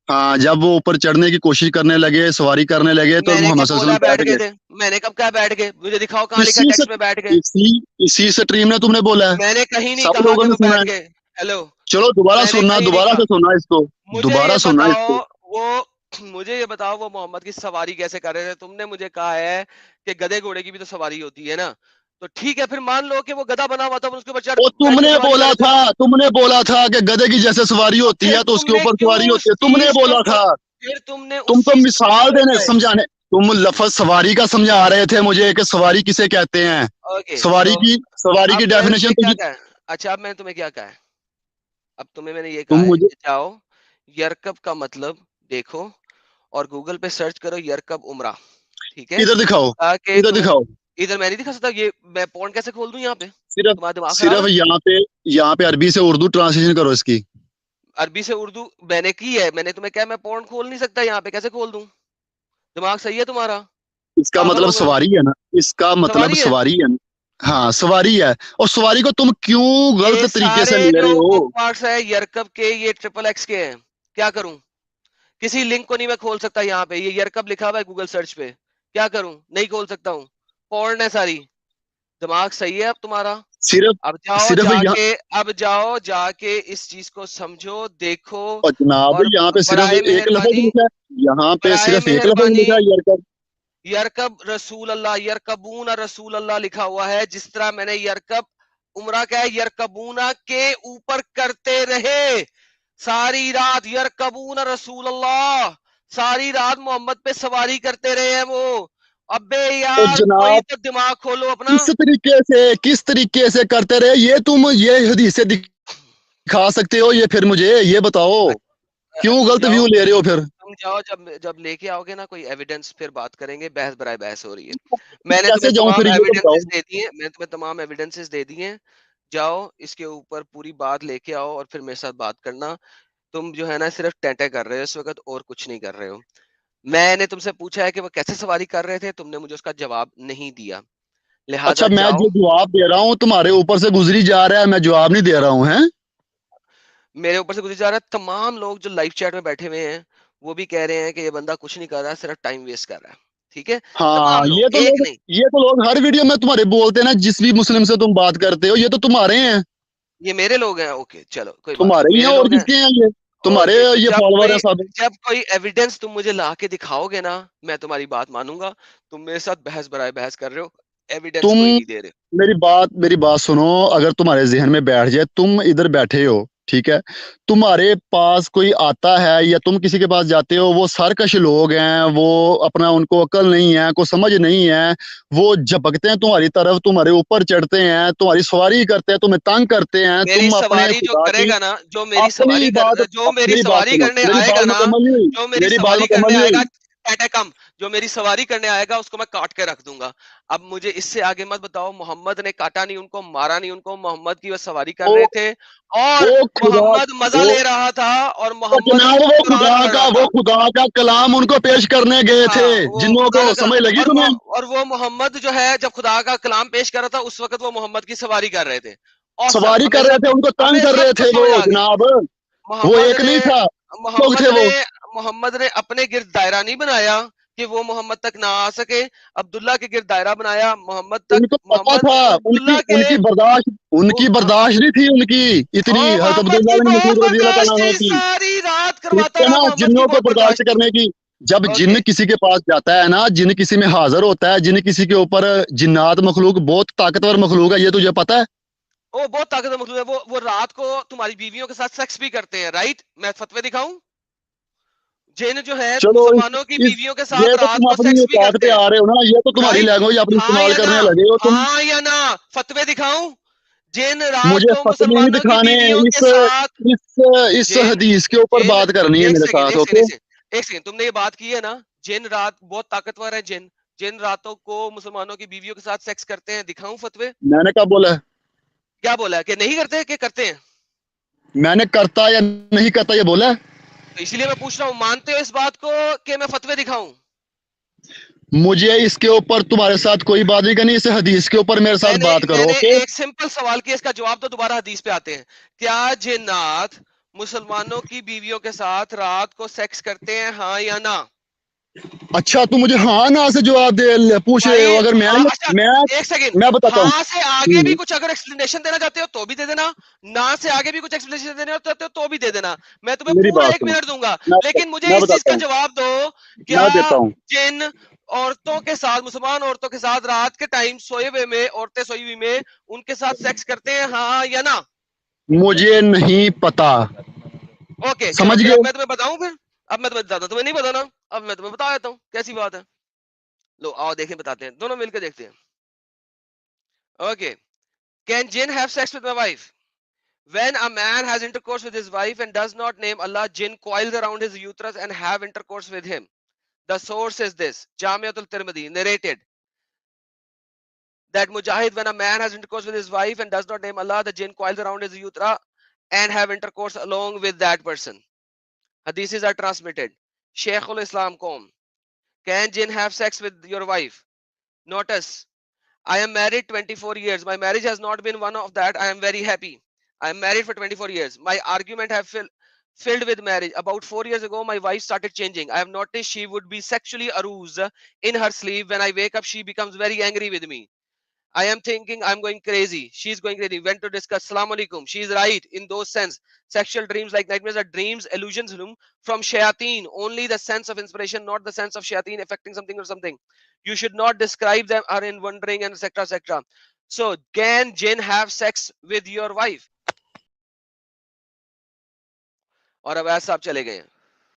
B: हाँ, जब वो ऊपर चढ़ने की कोशिश करने लगे, सवारी करने लगे, तो
A: मैंने
B: मोहम्मद
A: कब
B: सल्लल्लाहु
A: बोला
B: अलैहि
A: बैठ
B: वसल्लम
A: गए
B: बैठ
A: थे? मैंने कब कहा बैठ गए? मुझे दिखाओ
B: गए।
A: कहाँ लिखा टेक्स्ट में बैठ गए।
B: इसी इसी स्ट्रीम में तुमने बोला है,
A: मैंने कहीं नहीं
B: सब
A: कहा
B: लोगों
A: कि
B: ने
A: वो
B: सुना
A: बैठ
B: है।
A: गए। हेलो,
B: चलो दोबारा
A: मैंने
B: सुनना,
A: कहीं नहीं
B: दोबारा
A: कहा।
B: से सुनना इसको,
A: मुझे
B: दोबारा
A: ये
B: सुनना
A: बताओ,
B: इसको।
A: वो मुझे ये बताओ वो मोहम्मद की सवारी कैसे कर रहे थे? तुमने मुझे कहा है कि गधे घोड़े की भी तो सवारी होती है ना। तो ठीक है, फिर मान लो कि वो गधा बना हुआ था, वो उसके ऊपर चढ़
B: वो
A: बैठ के
B: तुमने
A: सवारी कर
B: बोला
A: रहे थे।
B: था, तुमने बोला था कि गधे की जैसे सवारी
A: तो
B: होती
A: फिर
B: है तो उसके
A: तुमने
B: ऊपर
A: क्यों
B: सवारी
A: उस
B: होती है, तुमने
A: चीज को
B: बोला था।
A: फिर तुमने
B: तुम
A: उस
B: तो
A: चीज को क्यों
B: मिसाल देने,
A: भटकाए?
B: समझाने, तुम लफज सवारी का समझा रहे थे मुझे कि सवारी किसे कहते हैं।
A: ओके,
B: सवारी
A: तो
B: की, सवारी की
A: अब मैंने
B: डेफिनेशन
A: तुम्हें
B: तो
A: क्या
B: ये,
A: कहा है? अच्छा, अब मैंने तुम्हें क्या कहा है? अब तुम्हें मैंने ये कहा
B: तुम
A: है
B: मुझे
A: कि जाओ, यरकब का मतलब देखो और गूगल पे सर्च करो यरकब उमरा। ठीक है,
B: इधर दिखाओ,
A: ताकि
B: इधर
A: तुम्हें,
B: दिखाओ।
A: इधर मैं नहीं दिखा सकता। ये मैं पॉइंट कैसे खोल दूं यहाँ पे?
B: सिर्फ
A: तुम्हारा दिमाग खराब
B: सिर्फ
A: है?
B: यहाँ पे अरबी से उर्दू ट्रांसलेशन करो इसकी।
A: अरबी से उर्दू मैंने की है। मैंने तुम्हें क्या, मैं पॉइंट खोल नहीं सकता यहाँ पे, कैसे खोल दूं? दिमाग सही है तुम्हारा?
B: इसका
A: पागल
B: मतलब
A: हो गए हो?
B: सवारी है ना, इसका मतलब
A: सवारी है।
B: सवारी है ना। हाँ सवारी है, और सवारी को तुम क्यों
A: ये
B: गलत तरीके से
A: सारे
B: ले रहे
A: जो
B: हो?
A: बुक मार्क्स है यरकब के, ये ट्रिपल एक्स के हैं। क्या करूं? किसी लिंक को नहीं मैं खोल सकता यहाँ पे। ये यरकब लिखा हुआ है गूगल सर्च पे, क्या करूं? नहीं खोल सकता हूँ, पॉर्न है सारी। दिमाग सही है अब तुम्हारा?
B: सिर्फ
A: अब जाओ
B: सिर्फ यहाँ,
A: जाके, अब जाओ जाके इस चीज को समझो, देखो।
B: और जनाब
A: और
B: यहाँ पे सिर्फ
A: बराए
B: एक लफ्ज
A: मेहरबानी,
B: लिखा है, यहाँ पे
A: बराए
B: सिर्फ एक लफ्ज
A: मेहरबानी,
B: लिखा है यार का।
A: यरकब रसूल अल्लाह, यरकबून रसूल अल्लाह लिखा हुआ है। जिस तरह मैंने यरकब उमरा क्या है, यरकबूना के ऊपर करते रहे सारी रात। यरकबून रसूल अल्लाह, सारी रात मोहम्मद पे सवारी करते रहे हैं वो। अबे
B: तो
A: यार, कोई
B: जनाब
A: तो दिमाग खोलो अपना।
B: किस तरीके से करते रहे, ये तुम ये हदीसें दिखा सकते हो? ये फिर मुझे ये बताओ, क्यों
A: तुम
B: गलत
A: जाओ,
B: व्यू ले रहे हो फिर?
A: तुम जाओ, जब जब लेके आओगे ना कोई एविडेंस, फिर बात करेंगे। बहस बराए बहस हो रही है। मैंने तुम्हें
B: कैसे जाऊं
A: तमाम
B: फिर, ये तो बताओ।
A: एविडेंसेस दे दिए, मैंने तुम्हें तमाम एविडेंसेस दे दिए हैं। जाओ इसके ऊपर पूरी बात लेके आओ और फिर मेरे साथ बात करना। तुम जो है ना सिर्फ टेंटे कर रहे हो इस वक्त, और कुछ नहीं कर रहे हो। मैंने तुमसे पूछा है कि वो कैसे सवारी कर रहे थे, तुमने मुझे उसका जवाब नहीं दिया।
B: अच्छा
A: लिहाजा
B: मैं जो
A: जाओ।
B: जवाब दे रहा हूँ तुम्हारे ऊपर से गुजरी जा रहा है, मैं जवाब नहीं दे रहा हूँ है।
A: मेरे ऊपर से गुजर जा रहा है। तमाम लोग जो लाइव चैट में बैठे हुए हैं वो भी कह रहे हैं कि ये बंदा कुछ नहीं कर रहा, सिर्फ टाइम वेस्ट कर रहा है। ठीक है,
B: हाँ
A: तमाम लोग, एक नहीं।
B: ये तो लोग हर वीडियो में तुम्हारे बोलते हैं ना, जिस भी मुस्लिम से तुम बात करते हो ये तो तुम्हारे हैं,
A: ये मेरे लोग हैं। ओके चलो, कोई बात नहीं,
B: तुम्हारे ही हैं,
A: मेरे
B: और
A: लोग हैं।
B: किसके हैं ये? तुम्हारे
A: ओके, तो
B: ये
A: जब
B: फॉलोवर हैं
A: कोई,
B: सब।
A: जब कोई एविडेंस तुम मुझे ला के दिखाओगे ना, मैं तुम्हारी बात मानूंगा। तुम मेरे साथ बहस बराए बहस कर रहे हो, एविडेंस
B: तुम
A: कोई नहीं दे रहे।
B: मेरी बात सुनो, अगर तुम्हारे जहन में बैठ जाए, तुम इधर बैठे हो, ठीक है, तुम्हारे पास कोई आता है या तुम किसी के पास जाते हो, वो सरकश लोग हैं, वो अपना, उनको अकल नहीं है, को समझ नहीं है, वो झपकते हैं तुम्हारी तरफ, तुम्हारे ऊपर चढ़ते हैं, तुम्हारी सवारी करते हैं, तुम्हें तंग करते हैं,
A: मेरी
B: तुम अपने
A: सवारी जो
B: खुदा की,
A: करेगा ना, जो मेरी सवारी कर, जो मेरी
B: मेरी बात
A: सवारी
B: सुनो,
A: करने
B: मेरी
A: आएगा
B: बात
A: ना,
B: मुकम्मल नहीं हुई,
A: जो मेरी
B: मेरी बात
A: सवारी करने
B: मुकम्मल नहीं
A: आएगा,
B: हुई।
A: टाटा कम, जो मेरी सवारी करने आएगा उसको मैं काट के रख दूंगा। अब मुझे इससे आगे मत बताओ। मोहम्मद ने काटा नहीं उनको, मारा नहीं उनको, मोहम्मद की वो सवारी कर
B: वो
A: रहे थे। और
B: वो खुदा
A: मोहम्मद मजा
B: वो
A: ले रहा था, और
B: तो
A: मोहम्मद
B: जनाब
A: कुरान पढ़ रहा
B: वो
A: था।
B: खुदा का कलाम उनको पेश करने गए थे,
A: हाँ, वो
B: जिन्हों
A: खुदा
B: को
A: का कलाम।
B: समझ लगी तुम्हें?
A: और वो मोहम्मद जो है, जब खुदा का कलाम पेश कर रहा था उस वक्त वो मोहम्मद की सवारी कर रहे थे। औसम,
B: सवारी कर रहे थे, उनको तंग
A: हमें
B: कर रहे थे
A: सबको
B: वो
A: समझ आ गई।
B: जनाब, वो
A: मोहम्मद
B: एक
A: ने
B: नहीं था, लोग
A: मोहम्मद
B: थे
A: ने
B: वो।
A: मोहम्मद ने अपने गिर्द दायरा नहीं बनाया कि वो मोहम्मद तक ना आ सके। अब्दुल्ला के गिर्द दायरा बनाया मोहम्मद तक।
B: उनको पता
A: मोहम्मद
B: था,
A: अब्दुल्ला के,
B: उनकी बर्दाश्त नहीं थी उनकी
A: ओ
B: इतनी, हज़रत
A: मोहम्मद
B: अब्दुल्ला
A: की
B: बिन
A: बहुत
B: मसूद रजी अल्लाह
A: बर्दाश्त
B: तआला अन्हु
A: थी,
B: की।
A: सारी रात
B: ठीक
A: करवाता
B: है
A: रहा,
B: ना,
A: मोहम्मद की
B: जिन्नों को
A: बहुत
B: बर्दाश्त
A: बर्दाश्त थी।
B: करने की, जब जिन्न
A: ओके,
B: किसी के पास जाता है ना, जिन्न किसी में हाजिर होता है, जिन्न किसी के ऊपर, जिन्नात मखलूक बहुत ताकतवर मखलूक है, ये तुझे पता है?
A: वो बहुत ताकतवर मखलूक है। वो रात को तुम्हारी बीवियों के साथ सेक्स भी करते हैं, राइट? मैं फतवे दिखाऊं? जिन जो है
B: चलो
A: मुसलमानों की
B: इस
A: बीवियों के साथ
B: ये तो
A: रात
B: तुम
A: को
B: अपनी
A: सेक्स भी
B: औकात
A: करते
B: पे
A: हैं,
B: आ रहे हो ना, ये तो तुम्हारी
A: राइट?
B: लैंग्वेज अपनी
A: हाँ
B: इस्तेमाल
A: या ना?
B: करने लगे हो तुम।
A: हाँ या ना? फतवे दिखाऊं? जिन रात
B: मुझे
A: को
B: फतवे नहीं
A: मुसलमानों की
B: दिखाने,
A: बीवियों के
B: इस
A: साथ,
B: इस इस
A: जिन
B: हदीस के ऊपर
A: जिन
B: बात करनी है
A: एक
B: मेरे
A: सेकेंड,
B: साथ,
A: एक सेकेंड, एक
B: ओके?
A: सेकेंड, ایک سیکنڈ, تم نے یہ بات کی ہے نا, جن رات بہت طاقتور ہے, جن راتوں کو مسلمانوں کی بیویوں کے ساتھ سیکس کرتے ہیں, دکھاؤں فتوے؟
B: میں نے کب بولا ہے؟
A: کیا بولا ہے, کہ نہیں کرتے کہ کرتے ہیں؟
B: میں نے کرتا یا نہیں کرتا یہ بولا ہے؟
A: تو اسی لیے میں پوچھ رہا ہوں, مانتے ہو اس بات کو کہ میں فتوے دکھاؤں؟
B: مجھے اس کے اوپر تمہارے ساتھ کوئی بات نہیں کرنی, اس حدیث کے اوپر میرے ساتھ بات
A: میں
B: کرو.
A: نے
B: اوکے,
A: ایک سمپل سوال کیا, اس کا جواب تو دوبارہ حدیث پہ آتے ہیں. کیا جنات مسلمانوں کی بیویوں کے ساتھ رات کو سیکس کرتے ہیں, ہاں یا نہ؟
B: اچھا تو مجھے ہاں نا سے جواب دے پوچھ رہے
A: بھائی
B: ہو. اگر میں
A: ہاں, اچھا ایک سیکنڈ,
B: میں بتاتا
A: ہاں سے آگے بھی
B: ہوں.
A: کچھ اگر ایکسپلینیشن دینا چاہتے ہو تو بھی دے دینا, نہ سے آگے بھی کچھ ایکسپلینیشن دینا چاہتے ہو تو بھی دے دینا, میں تمہیں
B: میری
A: پورا
B: بات
A: 1
B: سنو,
A: منٹ دوں گا.
B: میں
A: لیکن مجھے
B: میں
A: اس چیز
B: بتاتا
A: کا
B: ہوں,
A: جواب دو, کیا
B: میں دیتا ہوں.
A: جن عورتوں کے ساتھ, مسلمان عورتوں کے ساتھ رات کے ٹائم سوئے ہوئے میں, عورتیں سوئی ہوئی میں, ان کے ساتھ سیکس کرتے ہیں, ہاں یا نہ؟
B: مجھے نہیں پتا.
A: اوکے چلو
B: سمجھ
A: پھر, اب
B: گئے؟
A: میں تمہیں بتاؤں, پھر اب میں تمہیں بتاتا ہوں, تمہیں نہیں بتانا, اب میں تمہیں بتا دیتا ہوں کیسی بات ہے. لو آؤ دیکھیں, بتاتے ہیں, دونوں مل کے دیکھتے ہیں. Okay, can jinn have sex with my wife? When a man has intercourse with his wife and does not name Allah, jinn coils around his uterus and have intercourse with him. The source is this, Jamiatul Tirmidhi narrated that Mujahid, when a man has intercourse with his wife and does not name Allah, the jinn coils around his uterus and have intercourse along with that person. Hadiths are transmitted. Shaykhul Islam Qom, can jinn have sex with your wife? Notice, I am married 24 years. My marriage has not been one of that. I am very happy. I am married for 24 years. My argument have filled with marriage. About 4 years ago, my wife started changing. I have noticed she would be sexually aroused in her sleep. When I wake up, she becomes very angry with me. I am thinking I'm going crazy. She's going crazy. Went to discuss. Assalamu alaikum. She's right in those sense. Sexual dreams like nightmares are dreams, illusions from shayateen. Only the sense of inspiration, not the sense of shayateen affecting something or something. You should not describe them are in wondering and etc. etc. So, can jinn have sex with your wife? اور اب ایسا آپ چلے گئے ہیں.